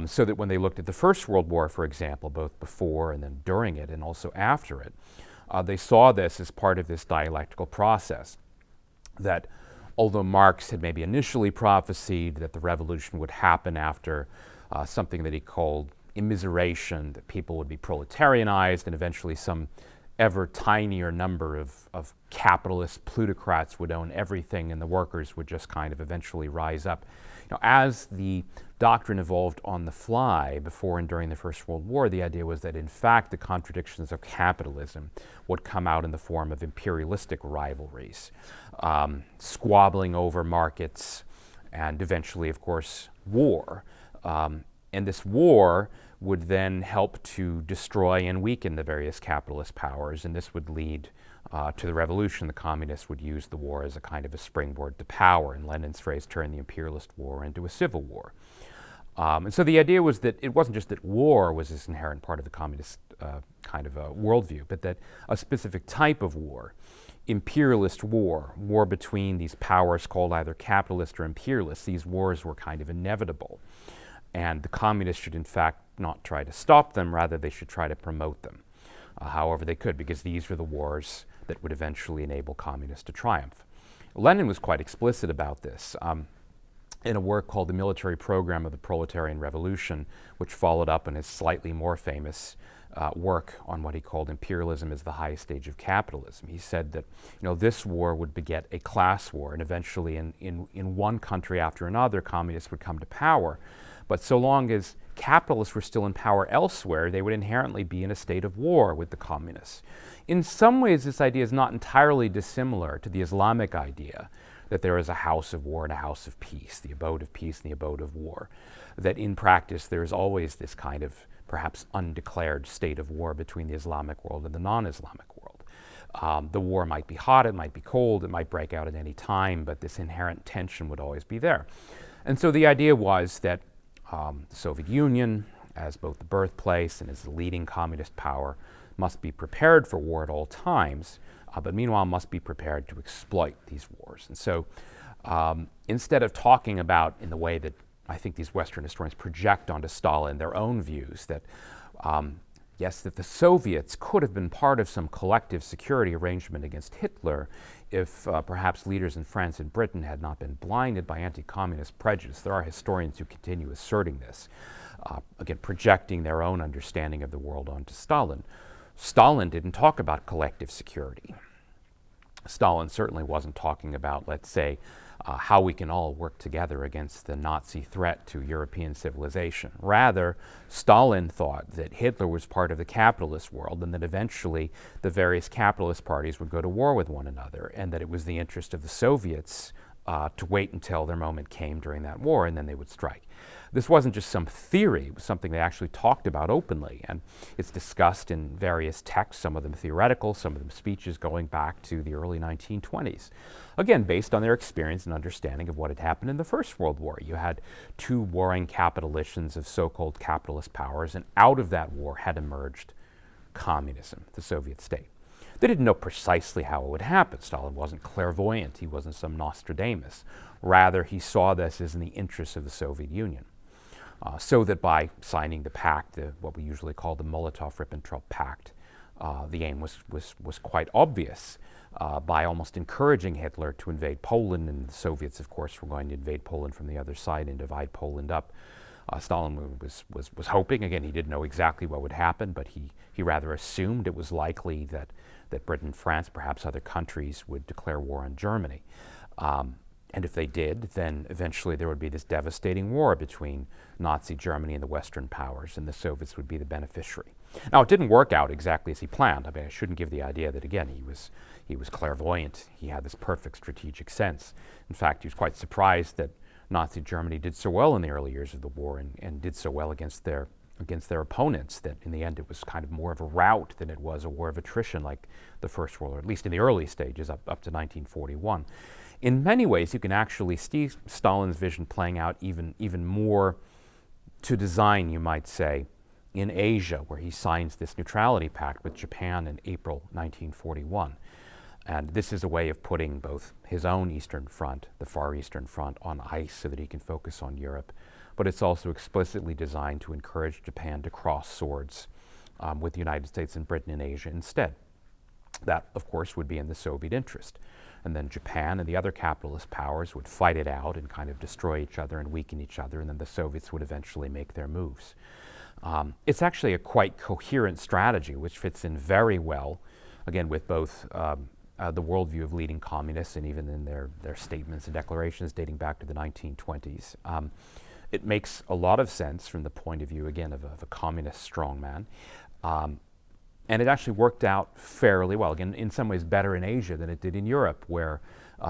So that when they looked at the First World War, for example, both before and then during it and also after it, they saw this as part of this dialectical process, that although Marx had maybe initially prophesied that the revolution would happen after something that he called immiseration, that people would be proletarianized and eventually some ever tinier number of capitalist plutocrats would own everything and the workers would just kind of eventually rise up. You know, as the doctrine evolved on the fly before and during the First World War, the idea was that in fact the contradictions of capitalism would come out in the form of imperialistic rivalries, squabbling over markets, and eventually, of course, war. And this war would then help to destroy and weaken the various capitalist powers, and this would lead to the revolution. The communists would use the war as a kind of a springboard to power. In Lenin's phrase, turn the imperialist war into a civil war. And so the idea was that it wasn't just that war was this inherent part of the communist kind of a worldview, but that a specific type of war, imperialist war, war between these powers called either capitalist or imperialist, these wars were kind of inevitable. And the communists should in fact not try to stop them, rather they should try to promote them however they could, because these were the wars that would eventually enable communists to triumph. Lenin was quite explicit about this in a work called The Military Program of the Proletarian Revolution, which followed up in his slightly more famous work on what he called imperialism as the highest stage of capitalism. He said that, you know, this war would beget a class war, and eventually in one country after another, communists would come to power. But so long as capitalists were still in power elsewhere, they would inherently be in a state of war with the communists. In some ways, this idea is not entirely dissimilar to the Islamic idea that there is a house of war and a house of peace, the abode of peace and the abode of war. That in practice, there is always this kind of perhaps undeclared state of war between the Islamic world and the non-Islamic world. The war might be hot, it might be cold, it might break out at any time, but this inherent tension would always be there. And so the idea was that the Soviet Union, as both the birthplace and as the leading communist power, must be prepared for war at all times, but meanwhile must be prepared to exploit these wars. And so instead of talking about, in the way that I think these Western historians project onto Stalin their own views, that yes, that the Soviets could have been part of some collective security arrangement against Hitler if perhaps leaders in France and Britain had not been blinded by anti-communist prejudice. There are historians who continue asserting this, again, projecting their own understanding of the world onto Stalin. Stalin didn't talk about collective security. Stalin certainly wasn't talking about, let's say, how we can all work together against the Nazi threat to European civilization. Rather, Stalin thought that Hitler was part of the capitalist world and that eventually the various capitalist parties would go to war with one another, and that it was the interest of the Soviets to wait until their moment came during that war and then they would strike. This wasn't just some theory, it was something they actually talked about openly, and it's discussed in various texts, some of them theoretical, some of them speeches going back to the early 1920s. Again, based on their experience and understanding of what had happened in the First World War. You had two warring capitalizations of so-called capitalist powers, and out of that war had emerged communism, the Soviet state. They didn't know precisely how it would happen. Stalin wasn't clairvoyant, he wasn't some Nostradamus. Rather, he saw this as in the interests of the Soviet Union. So that by signing the pact, what we usually call the Molotov-Ribbentrop Pact, the aim was quite obvious. By almost encouraging Hitler to invade Poland, and the Soviets, of course, were going to invade Poland from the other side and divide Poland up. Stalin was hoping, again, he didn't know exactly what would happen, but he rather assumed it was likely that Britain, France, perhaps other countries would declare war on Germany. And if they did, then eventually there would be this devastating war between Nazi Germany and the Western powers, and the Soviets would be the beneficiary. Now, it didn't work out exactly as he planned. I mean, I shouldn't give the idea that, again, he was clairvoyant. He had this perfect strategic sense. In fact, he was quite surprised that Nazi Germany did so well in the early years of the war and did so well against their opponents, that in the end it was kind of more of a rout than it was a war of attrition like the First World War, at least in the early stages up to 1941. In many ways, you can actually see Stalin's vision playing out even more to design, you might say, in Asia, where he signs this neutrality pact with Japan in April 1941. And this is a way of putting both his own Eastern Front, the Far Eastern Front, on ice so that he can focus on Europe. But it's also explicitly designed to encourage Japan to cross swords with the United States and Britain in Asia instead. That, of course, would be in the Soviet interest. And then Japan and the other capitalist powers would fight it out and kind of destroy each other and weaken each other, and then the Soviets would eventually make their moves. It's actually a quite coherent strategy, which fits in very well, again, with both the worldview of leading communists and even in their statements and declarations dating back to the 1920s. It makes a lot of sense from the point of view, again, of a communist strongman. And it actually worked out fairly well, again, in some ways better in Asia than it did in Europe, where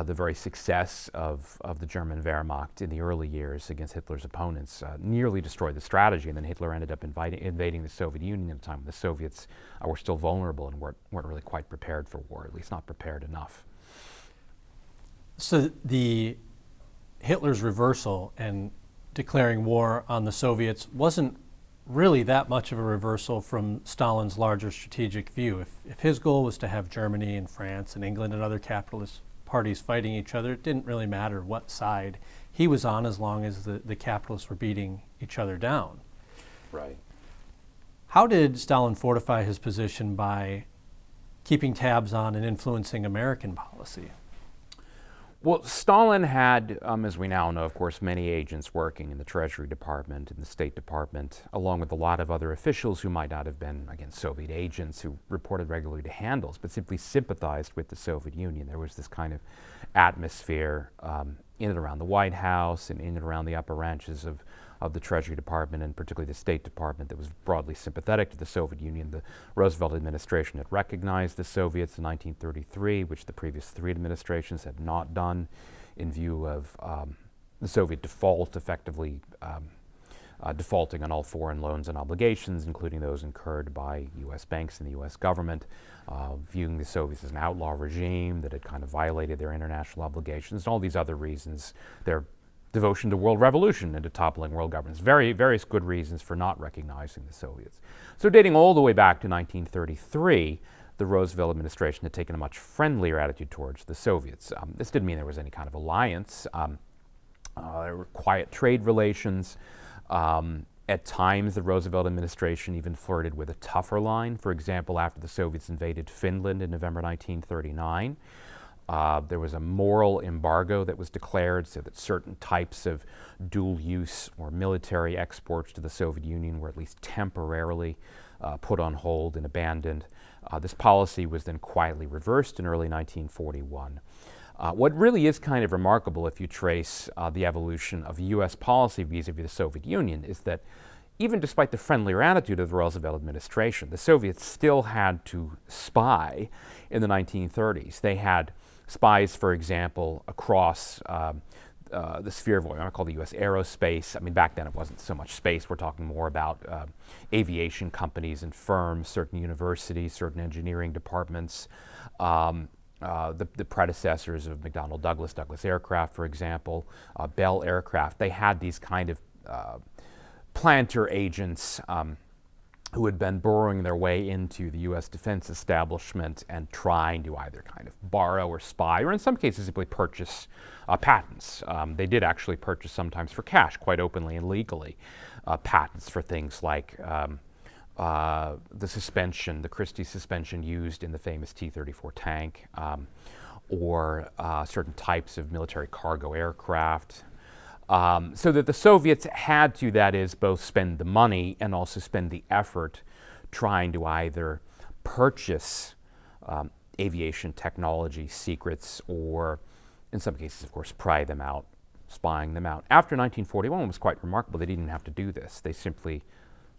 the very success of the German Wehrmacht in the early years against Hitler's opponents nearly destroyed the strategy, and then Hitler ended up invading the Soviet Union at a time when the Soviets were still vulnerable and weren't really quite prepared for war, at least not prepared enough. So Hitler's reversal and declaring war on the Soviets wasn't really that much of a reversal from Stalin's larger strategic view. If his goal was to have Germany and France and England and other capitalist parties fighting each other, it didn't really matter what side he was on as long as the capitalists were beating each other down. Right. How did Stalin fortify his position by keeping tabs on and influencing American policy? Well, Stalin had, as we now know, of course, many agents working in the Treasury Department, in the State Department, along with a lot of other officials who might not have been, again, Soviet agents who reported regularly to handles, but simply sympathized with the Soviet Union. There was this kind of atmosphere in and around the White House and in and around the upper ranches of the Treasury Department, and particularly the State Department, that was broadly sympathetic to the Soviet Union. The Roosevelt administration had recognized the Soviets in 1933, which the previous three administrations had not done, in view of the Soviet default, effectively defaulting on all foreign loans and obligations, including those incurred by U.S. banks and the U.S. government, viewing the Soviets as an outlaw regime that had kind of violated their international obligations, and all these other reasons. Their devotion to world revolution and to toppling world governments. Various good reasons for not recognizing the Soviets. So dating all the way back to 1933, the Roosevelt administration had taken a much friendlier attitude towards the Soviets. This didn't mean there was any kind of alliance. There were quiet trade relations. At times, the Roosevelt administration even flirted with a tougher line. For example, after the Soviets invaded Finland in November 1939, there was a moral embargo that was declared so that certain types of dual-use or military exports to the Soviet Union were at least temporarily put on hold and abandoned. This policy was then quietly reversed in early 1941. What really is kind of remarkable if you trace the evolution of U.S. policy vis-a-vis the Soviet Union is that even despite the friendlier attitude of the Roosevelt administration, the Soviets still had to spy in the 1930s. They had spies, for example, across the sphere of what I call the U.S. aerospace. I mean, back then it wasn't so much space. We're talking more about aviation companies and firms, certain universities, certain engineering departments. The predecessors of McDonnell Douglas Aircraft, for example, Bell Aircraft, they had these kind of planter agents who had been burrowing their way into the U.S. defense establishment and trying to either kind of borrow or spy, or in some cases simply purchase patents. They did actually purchase sometimes for cash, quite openly and legally, patents for things like the suspension, the Christie suspension used in the famous T-34 tank, or certain types of military cargo aircraft. So that the Soviets had to, that is, both spend the money and also spend the effort trying to either purchase aviation technology secrets or, in some cases, of course, pry them out, spying them out. After 1941, it was quite remarkable. They didn't have to do this. They simply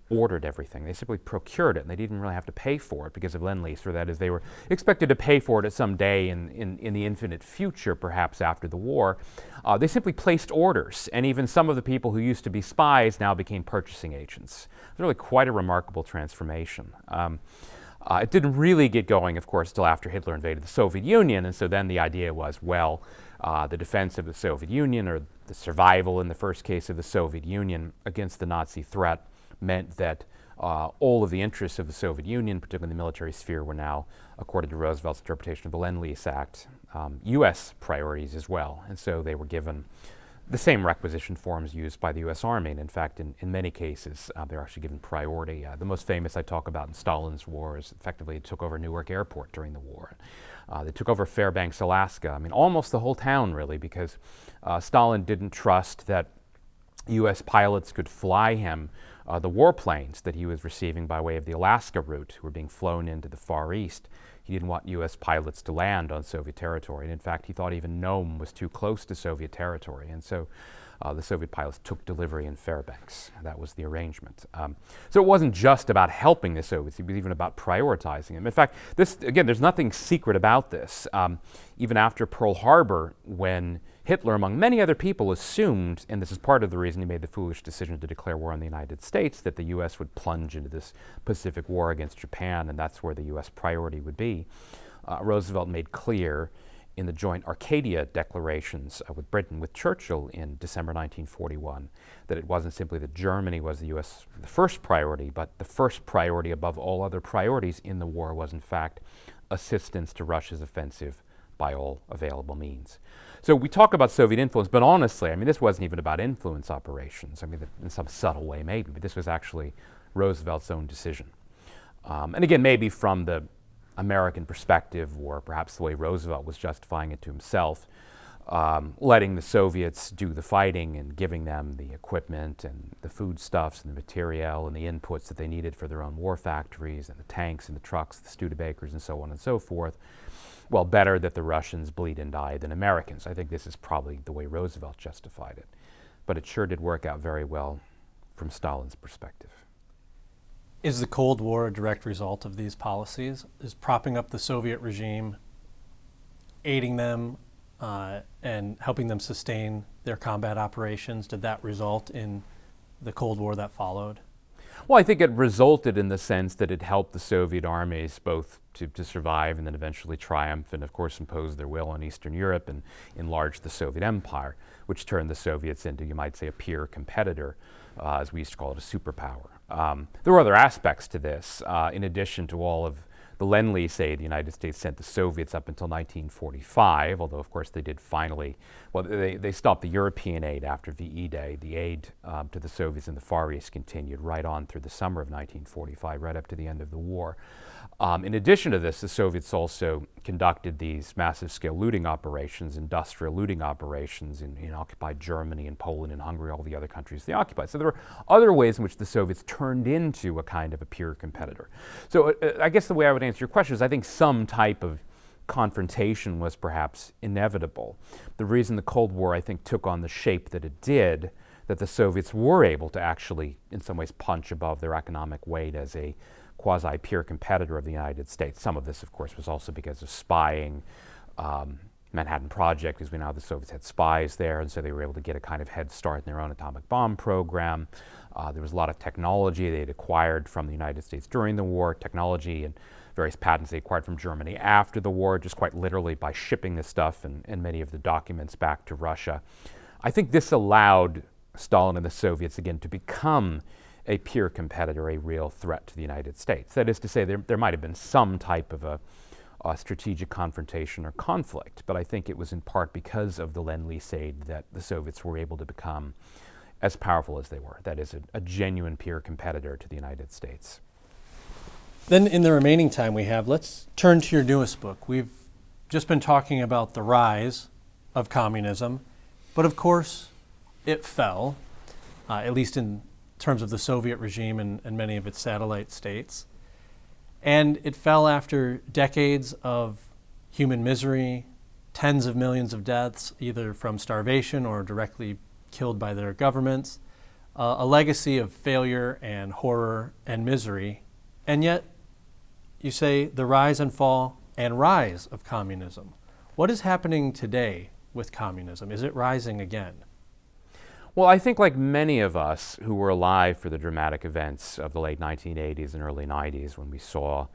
ordered everything. They simply procured it, and they didn't really have to pay for it because of Lend-Lease, or that is, they were expected to pay for it at some day in the infinite future, perhaps after the war. They simply placed orders, and even some of the people who used to be spies now became purchasing agents. It was really quite a remarkable transformation. It didn't really get going, of course, until after Hitler invaded the Soviet Union, and so then the idea was, well, the defense of the Soviet Union, or the survival in the first case of the Soviet Union against the Nazi threat, meant that all of the interests of the Soviet Union, particularly in the military sphere, were now, according to Roosevelt's interpretation of the Lend-Lease Act, U.S. priorities as well. And so they were given the same requisition forms used by the U.S. Army. And in fact, in many cases, they're actually given priority. The most famous I talk about in Stalin's war is effectively it took over Newark Airport during the war. They took over Fairbanks, Alaska. I mean, almost the whole town, really, because Stalin didn't trust that U.S. pilots could fly him the warplanes that he was receiving by way of the Alaska route, who were being flown into the Far East. He didn't want U.S. pilots to land on Soviet territory. And in fact, he thought even Nome was too close to Soviet territory. And so the Soviet pilots took delivery in Fairbanks. That was the arrangement. So it wasn't just about helping the Soviets, it was even about prioritizing them. In fact, this, again, there's nothing secret about this. Even after Pearl Harbor, when Hitler, among many other people, assumed, and this is part of the reason he made the foolish decision to declare war on the United States, that the U.S. would plunge into this Pacific War against Japan, and that's where the U.S. priority would be. Roosevelt made clear in the joint Arcadia declarations with Britain, with Churchill in December 1941, that it wasn't simply that Germany was the U.S. the first priority, but the first priority above all other priorities in the war was, in fact, assistance to Russia's offensive by all available means. So we talk about Soviet influence, but honestly, I mean, this wasn't even about influence operations. I mean, in some subtle way maybe, but this was actually Roosevelt's own decision. And again, maybe from the American perspective, or perhaps the way Roosevelt was justifying it to himself, letting the Soviets do the fighting and giving them the equipment and the foodstuffs and the material and the inputs that they needed for their own war factories and the tanks and the trucks, the Studebakers and so on and so forth. Well, better that the Russians bleed and die than Americans. I think this is probably the way Roosevelt justified it. But it sure did work out very well from Stalin's perspective. Is the Cold War a direct result of these policies? Is propping up the Soviet regime, aiding them, and helping them sustain their combat operations, did that result in the Cold War that followed? Well, I think it resulted in the sense that it helped the Soviet armies both to survive and then eventually triumph and, of course, impose their will on Eastern Europe and enlarge the Soviet Empire, which turned the Soviets into, you might say, a peer competitor, as we used to call it, a superpower. There were other aspects to this. In addition to all of the the Lend-Lease aid the United States sent the Soviets up until 1945, although of course they did finally, well, they stopped the European aid after VE Day. The aid to the Soviets in the Far East continued right on through the summer of 1945, right up to the end of the war. In addition to this, the Soviets also conducted these massive scale looting operations, industrial looting operations in occupied Germany and Poland and Hungary, all the other countries they occupied. So there were other ways in which the Soviets turned into a kind of a peer competitor. So I guess the way I would answer your question is I think some type of confrontation was perhaps inevitable. The reason the Cold War, I think, took on the shape that it did, that the Soviets were able to actually, in some ways, punch above their economic weight as a quasi-peer competitor of the United States. Some of this, of course, was also because of spying. Manhattan Project, as we know, the Soviets had spies there, and so they were able to get a kind of head start in their own atomic bomb program. There was a lot of technology they had acquired from the United States during the war, technology and various patents they acquired from Germany after the war, just quite literally by shipping the stuff and many of the documents back to Russia. I think this allowed Stalin and the Soviets, again, to become a peer competitor, a real threat to the United States. That is to say, there might have been some type of a strategic confrontation or conflict, but I think it was in part because of the Lend-Lease aid that the Soviets were able to become as powerful as they were. That is, a genuine peer competitor to the United States. Then in the remaining time we have, let's turn to your newest book. We've just been talking about the rise of communism, but of course it fell, at least in terms of the Soviet regime and many of its satellite states. And it fell after decades of human misery, tens of millions of deaths, either from starvation or directly killed by their governments, a legacy of failure and horror and misery. And yet, you say the rise and fall and rise of communism. What is happening today with communism? Is it rising again? Well, I think like many of us who were alive for the dramatic events of the late 1980s and early 90s when we saw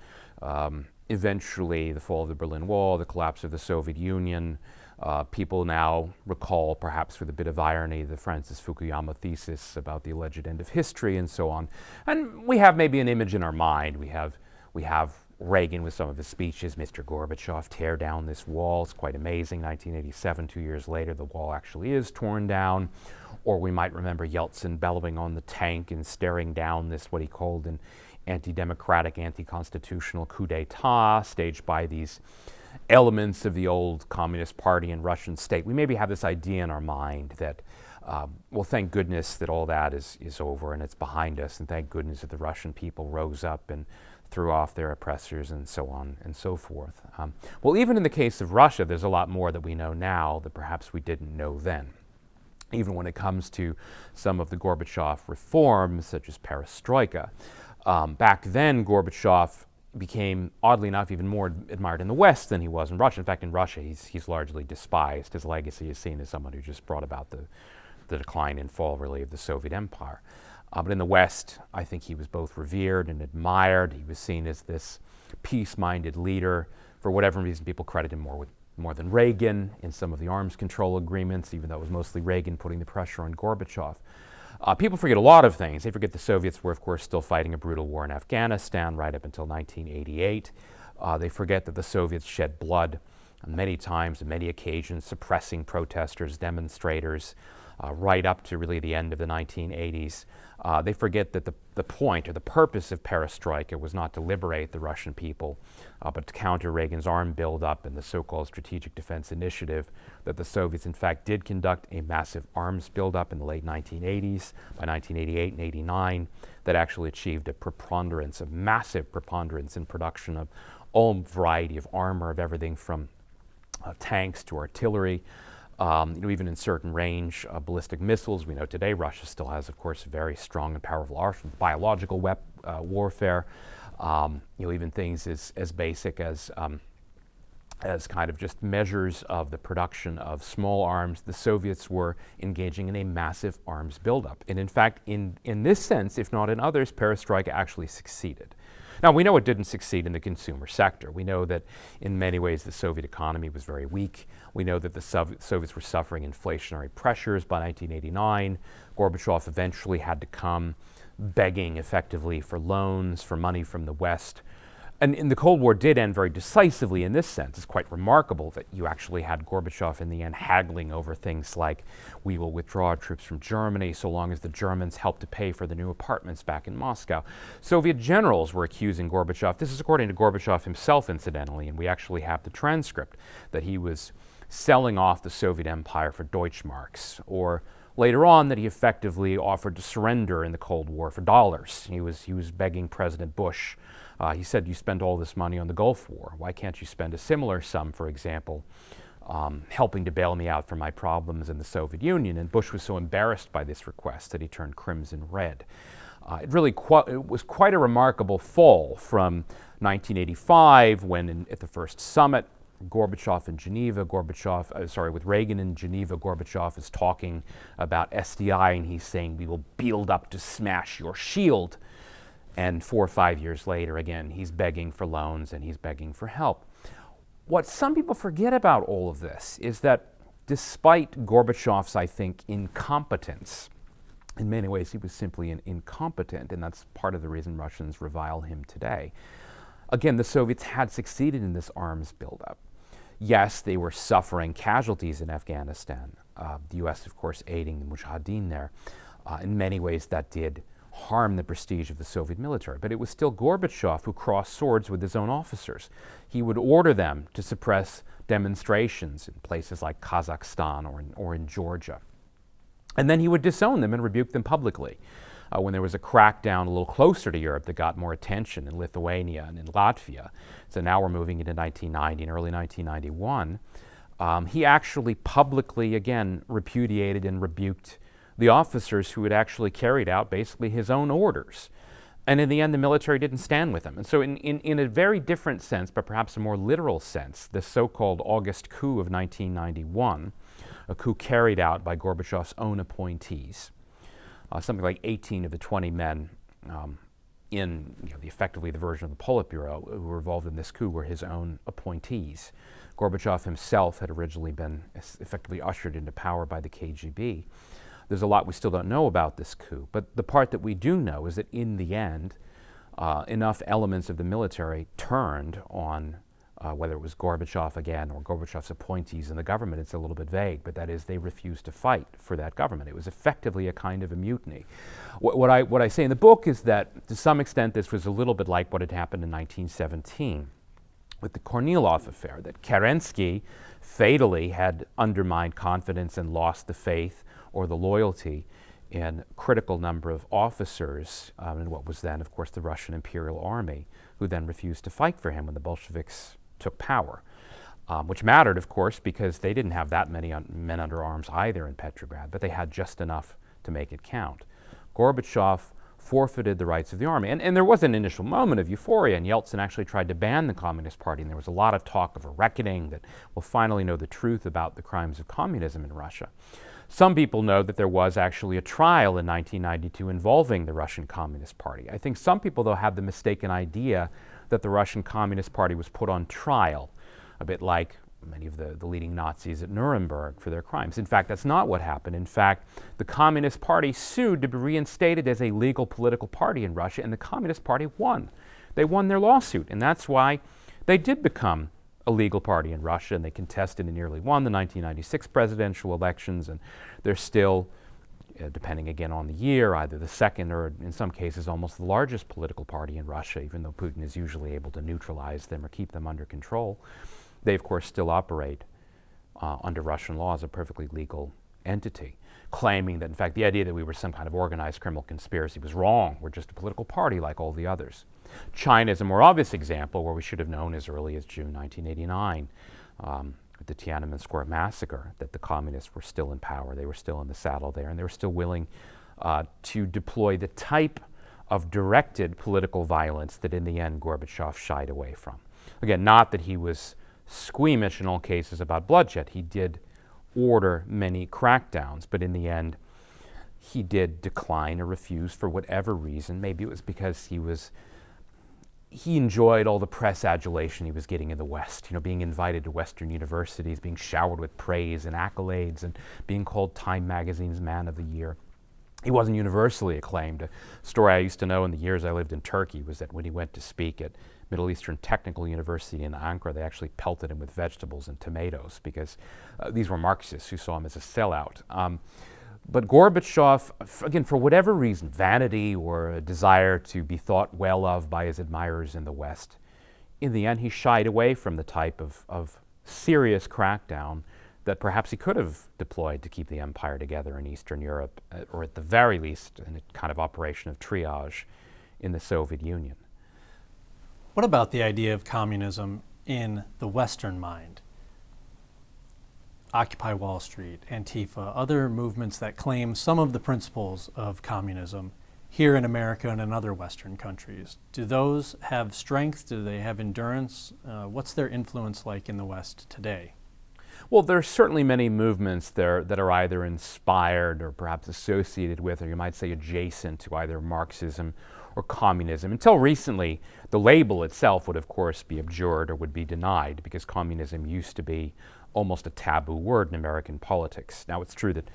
eventually the fall of the Berlin Wall, the collapse of the Soviet Union, people now recall, perhaps with a bit of irony, the Francis Fukuyama thesis about the alleged end of history and so on. And we have maybe an image in our mind. We have Reagan with some of his speeches, Mr. Gorbachev, tear down this wall. It's quite amazing. 1987, 2 years later, the wall actually is torn down. Or we might remember Yeltsin bellowing on the tank and staring down this, what he called an anti-democratic, anti-constitutional coup d'etat staged by these elements of the old Communist Party and Russian state. We maybe have this idea in our mind that, well, thank goodness that all that is over and it's behind us, and thank goodness that the Russian people rose up and threw off their oppressors and so on and so forth. Well, even in the case of Russia, there's a lot more that we know now that perhaps we didn't know then. Even when it comes to some of the Gorbachev reforms, such as perestroika. Back then, Gorbachev became, oddly enough, even more admired in the West than he was in Russia. In fact, in Russia, he's largely despised. His legacy is seen as someone who just brought about the decline and fall, really, of the Soviet Empire. But in the West, I think he was both revered and admired. He was seen as this peace-minded leader. For whatever reason, people credit him more than Reagan in some of the arms control agreements, even though it was mostly Reagan putting the pressure on Gorbachev. People forget a lot of things. They forget the Soviets were, of course, still fighting a brutal war in Afghanistan right up until 1988. They forget that the Soviets shed blood many times, on many occasions, suppressing protesters, demonstrators, right up to really the end of the 1980s. They forget that the point or the purpose of perestroika was not to liberate the Russian people, but to counter Reagan's arm buildup and the so-called Strategic Defense Initiative, that the Soviets in fact did conduct a massive arms buildup in the late 1980s. By 1988 and 89, that actually achieved a preponderance, a massive preponderance in production of all variety of armor, of everything from tanks to artillery. Even in certain range ballistic missiles. We know today Russia still has, of course, a very strong and powerful arsenal, biological warfare. Even things as basic as kind of just measures of the production of small arms. The Soviets were engaging in a massive arms buildup. And in fact, in this sense, if not in others, perestroika actually succeeded. Now, we know it didn't succeed in the consumer sector. We know that in many ways the Soviet economy was very weak. We know that the Soviets were suffering inflationary pressures by 1989. Gorbachev eventually had to come begging effectively for loans, for money from the West. And the Cold War did end very decisively in this sense. It's quite remarkable that you actually had Gorbachev in the end haggling over things like, we will withdraw our troops from Germany so long as the Germans help to pay for the new apartments back in Moscow. Soviet generals were accusing Gorbachev, this is according to Gorbachev himself incidentally, and we actually have the transcript, that he was selling off the Soviet Empire for Deutschmarks, or later on that he effectively offered to surrender in the Cold War for dollars. He was begging President Bush. He said, you spend all this money on the Gulf War. Why can't you spend a similar sum, for example, helping to bail me out from my problems in the Soviet Union? And Bush was so embarrassed by this request that he turned crimson red. It was quite a remarkable fall from 1985 when at the first summit, Gorbachev in Geneva, with Reagan in Geneva, Gorbachev is talking about SDI and he's saying, we will build up to smash your shield. And 4 or 5 years later, again, he's begging for loans and he's begging for help. What some people forget about all of this is that despite Gorbachev's, I think, incompetence, in many ways he was simply incompetent, and that's part of the reason Russians revile him today. Again, the Soviets had succeeded in this arms buildup. Yes, they were suffering casualties in Afghanistan. The U.S., of course, aiding the Mujahideen there. In many ways, that did harm the prestige of the Soviet military. But it was still Gorbachev who crossed swords with his own officers. He would order them to suppress demonstrations in places like Kazakhstan or in Georgia. And then he would disown them and rebuke them publicly. When there was a crackdown a little closer to Europe that got more attention in Lithuania and in Latvia, so now we're moving into 1990 and early 1991, he actually publicly, again, repudiated and rebuked the officers who had actually carried out basically his own orders. And in the end, the military didn't stand with him. And so in a very different sense, but perhaps a more literal sense, the so-called August coup of 1991, a coup carried out by Gorbachev's own appointees, something like 18 of the 20 men in effectively the version of the Politburo who were involved in this coup were his own appointees. Gorbachev himself had originally been effectively ushered into power by the KGB. There's a lot we still don't know about this coup, but the part that we do know is that in the end, enough elements of the military turned on whether it was Gorbachev again or Gorbachev's appointees in the government. It's a little bit vague, but that is, they refused to fight for that government. It was effectively a kind of a mutiny. What I say in the book is that to some extent this was a little bit like what had happened in 1917 with the Kornilov affair, that Kerensky fatally had undermined confidence and lost the faith or the loyalty in a critical number of officers in what was then, of course, the Russian Imperial Army, who then refused to fight for him when the Bolsheviks took power, which mattered, of course, because they didn't have that many men under arms either in Petrograd, but they had just enough to make it count. Gorbachev forfeited the rights of the army. And there was an initial moment of euphoria, and Yeltsin actually tried to ban the Communist Party, and there was a lot of talk of a reckoning that we'll finally know the truth about the crimes of communism in Russia. Some people know that there was actually a trial in 1992 involving the Russian Communist Party. I think some people, though, have the mistaken idea that the Russian Communist Party was put on trial, a bit like many of the leading Nazis at Nuremberg for their crimes. In fact, that's not what happened. In fact, the Communist Party sued to be reinstated as a legal political party in Russia, and the Communist Party won. They won their lawsuit, and that's why they did become a legal party in Russia, and they contested and nearly won the 1996 presidential elections, and they're still, depending again on the year, either the second or in some cases almost the largest political party in Russia, even though Putin is usually able to neutralize them or keep them under control. They, of course, still operate under Russian law as a perfectly legal entity, claiming that, in fact, the idea that we were some kind of organized criminal conspiracy was wrong. We're just a political party like all the others. China is a more obvious example where we should have known as early as June 1989 with the Tiananmen Square massacre that the communists were still in power. They were still in the saddle there, and they were still willing to deploy the type of directed political violence that in the end Gorbachev shied away from. Again, not that he was squeamish in all cases about bloodshed. He did order many crackdowns, but in the end he did decline or refuse for whatever reason. Maybe it was because he enjoyed all the press adulation he was getting in the West, being invited to Western universities, being showered with praise and accolades, and being called Time Magazine's Man of the Year. He wasn't universally acclaimed. A story I used to know in the years I lived in Turkey was that when he went to speak at Middle Eastern Technical University in Ankara, they actually pelted him with vegetables and tomatoes because these were Marxists who saw him as a sellout. But Gorbachev, again, for whatever reason, vanity or a desire to be thought well of by his admirers in the West, in the end he shied away from the type of serious crackdown that perhaps he could have deployed to keep the empire together in Eastern Europe, or at the very least in a kind of operation of triage in the Soviet Union. What about the idea of communism in the Western mind? Occupy Wall Street, Antifa, other movements that claim some of the principles of communism here in America and in other Western countries. Do those have strength? Do they have endurance? What's their influence like in the West today? Well, there are certainly many movements there that are either inspired or perhaps associated with, or you might say adjacent to either Marxism or communism. Until recently, the label itself would of course be abjured or would be denied because communism used to be almost a taboo word in American politics. Now it's true that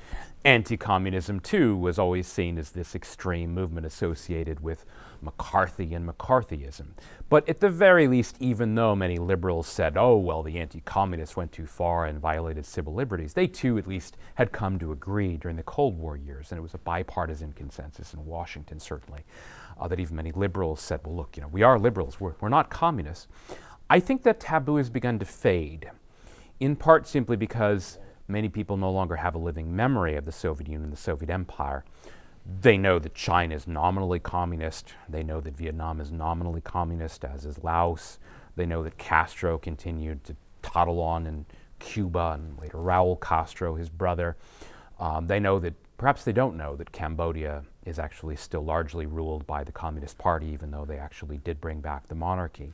anti-communism too was always seen as this extreme movement associated with McCarthy and McCarthyism. But at the very least, even though many liberals said, oh, well, the anti-communists went too far and violated civil liberties, they too at least had come to agree during the Cold War years, and it was a bipartisan consensus in Washington certainly, that even many liberals said, well, look, we are liberals, we're not communists. I think that taboo has begun to fade, in part simply because many people no longer have a living memory of the Soviet Union, the Soviet Empire. They know that China is nominally communist. They know that Vietnam is nominally communist, as is Laos. They know that Castro continued to toddle on in Cuba, and later Raul Castro, his brother. They know that, perhaps they don't know, that Cambodia is actually still largely ruled by the Communist Party, even though they actually did bring back the monarchy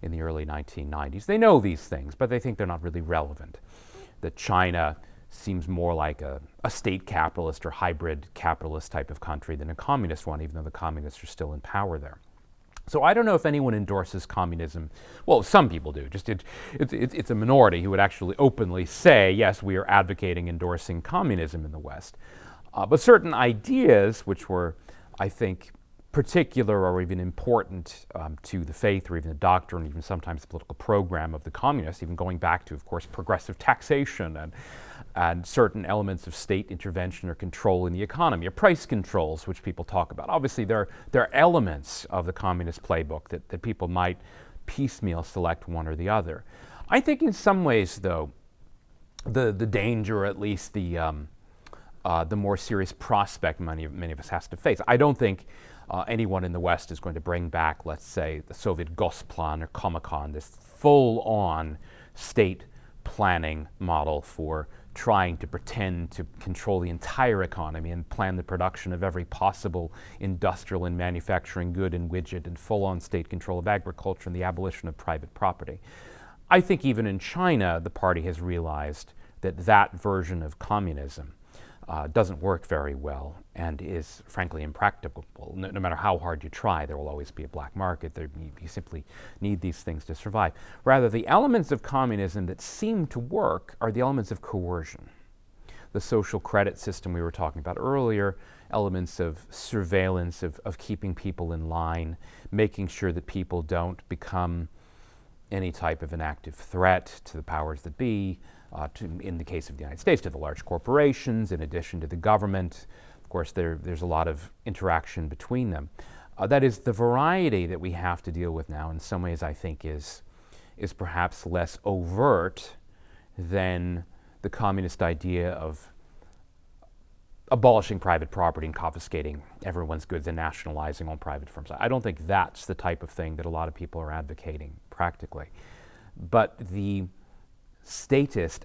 in the early 1990s. They know these things, but they think they're not really relevant. That China seems more like a state capitalist or hybrid capitalist type of country than a communist one, even though the communists are still in power there. So I don't know if anyone endorses communism. Well, some people do. It's a minority who would actually openly say, yes, we are advocating endorsing communism in the West. But certain ideas, which were, I think, particular or even important to the faith or even the doctrine, even sometimes the political program of the communists, even going back to, of course, progressive taxation and certain elements of state intervention or control in the economy, or price controls, which people talk about. Obviously, there are elements of the communist playbook that people might piecemeal select one or the other. I think in some ways, though, the danger, or at least the more serious prospect many of us has to face. I don't think anyone in the West is going to bring back, let's say, the Soviet Gosplan or Komikon, this full-on state planning model for trying to pretend to control the entire economy and plan the production of every possible industrial and manufacturing good and widget, and full-on state control of agriculture and the abolition of private property. I think even in China, the party has realized that that version of communism doesn't work very well and is frankly impracticable. No matter how hard you try, there will always be a black market. You simply need these things to survive. Rather, the elements of communism that seem to work are the elements of coercion. The social credit system we were talking about earlier, elements of surveillance, of keeping people in line, making sure that people don't become any type of an active threat to the powers that be, in the case of the United States, to the large corporations, in addition to the government. Of course, there's a lot of interaction between them. That is, the variety that we have to deal with now, in some ways, I think, is perhaps less overt than the communist idea of abolishing private property and confiscating everyone's goods and nationalizing all private firms. I don't think that's the type of thing that a lot of people are advocating practically. But the statist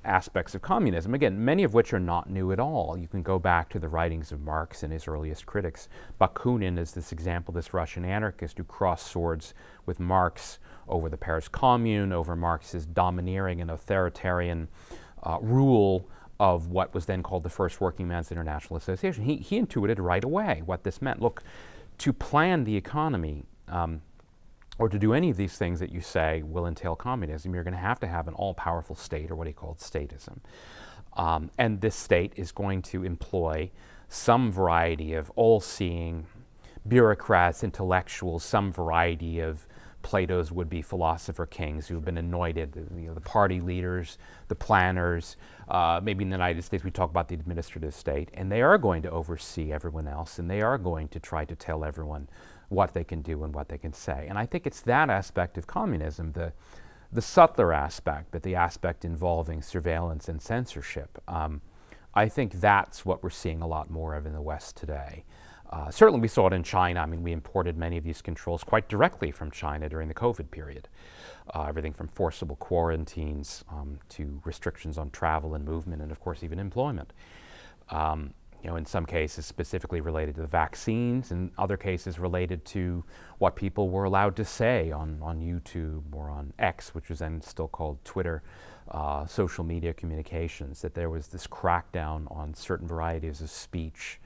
aspects of communism, again, many of which are not new at all. You can go back to the writings of Marx and his earliest critics. Bakunin is this example, this Russian anarchist who crossed swords with Marx over the Paris Commune, over Marx's domineering and authoritarian rule of what was then called the First Working Man's International Association. He intuited right away what this meant. Look, to plan the economy, or to do any of these things that you say will entail communism, you're going to have an all-powerful state, or what he called statism. And this state is going to employ some variety of all-seeing bureaucrats, intellectuals, some variety of Plato's would-be philosopher kings who have been anointed, the party leaders, the planners. Maybe in the United States we talk about the administrative state, and they are going to oversee everyone else, and they are going to try to tell everyone what they can do and what they can say. And I think it's that aspect of communism, the subtler aspect, but the aspect involving surveillance and censorship. I think that's what we're seeing a lot more of in the West today. Certainly we saw it in China. I mean, we imported many of these controls quite directly from China during the COVID period. Everything from forcible quarantines to restrictions on travel and movement, and of course even employment. In some cases specifically related to the vaccines, in other cases related to what people were allowed to say on YouTube or on X, which was then still called Twitter, social media communications, that there was this crackdown on certain varieties of speech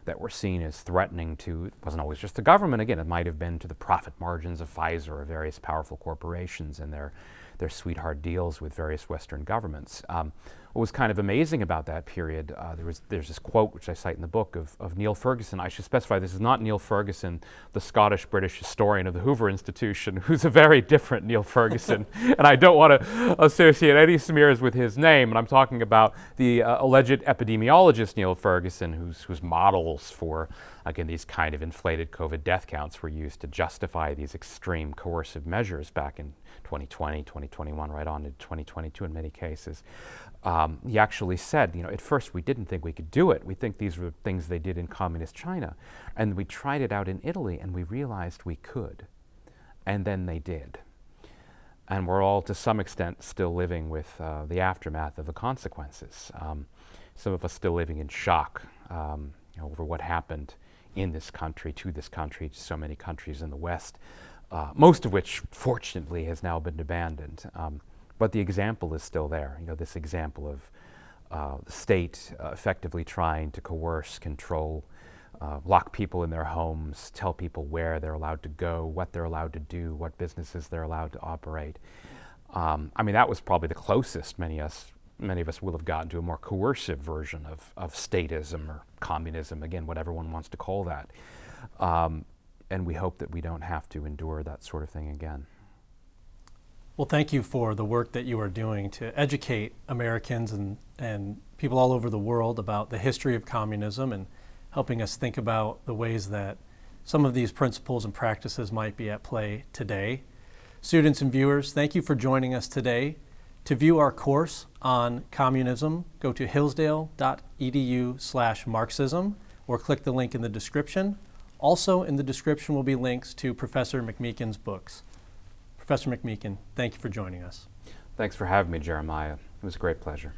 that were seen as threatening to, it wasn't always just the government, again, it might have been to the profit margins of Pfizer or various powerful corporations and their sweetheart deals with various Western governments. What was kind of amazing about that period, there's this quote which I cite in the book of Neil Ferguson. I should specify this is not Neil Ferguson, the Scottish-British historian of the Hoover Institution, who's a very different Neil Ferguson, and I don't want to associate any smears with his name, and I'm talking about the alleged epidemiologist Neil Ferguson, whose models for, again, these kind of inflated COVID death counts were used to justify these extreme coercive measures back in 2020, 2021, right on to 2022 in many cases. He actually said, at first we didn't think we could do it. We think these were things they did in communist China. And we tried it out in Italy and we realized we could. And then they did. And we're all, to some extent, still living with the aftermath of the consequences. Some of us still living in shock over what happened in this country, to so many countries in the West, most of which, fortunately, has now been abandoned. But the example is still there, this example of the state effectively trying to coerce, control, lock people in their homes, tell people where they're allowed to go, what they're allowed to do, what businesses they're allowed to operate. That was probably the closest many of us will have gotten to a more coercive version of statism or communism, again, whatever one wants to call that. And we hope that we don't have to endure that sort of thing again. Well, thank you for the work that you are doing to educate Americans and people all over the world about the history of communism and helping us think about the ways that some of these principles and practices might be at play today. Students and viewers, thank you for joining us today. To view our course on communism, go to hillsdale.edu/Marxism or click the link in the description. Also in the description will be links to Professor McMeekin's books. Professor McMeekin, thank you for joining us. Thanks for having me, Jeremiah. It was a great pleasure.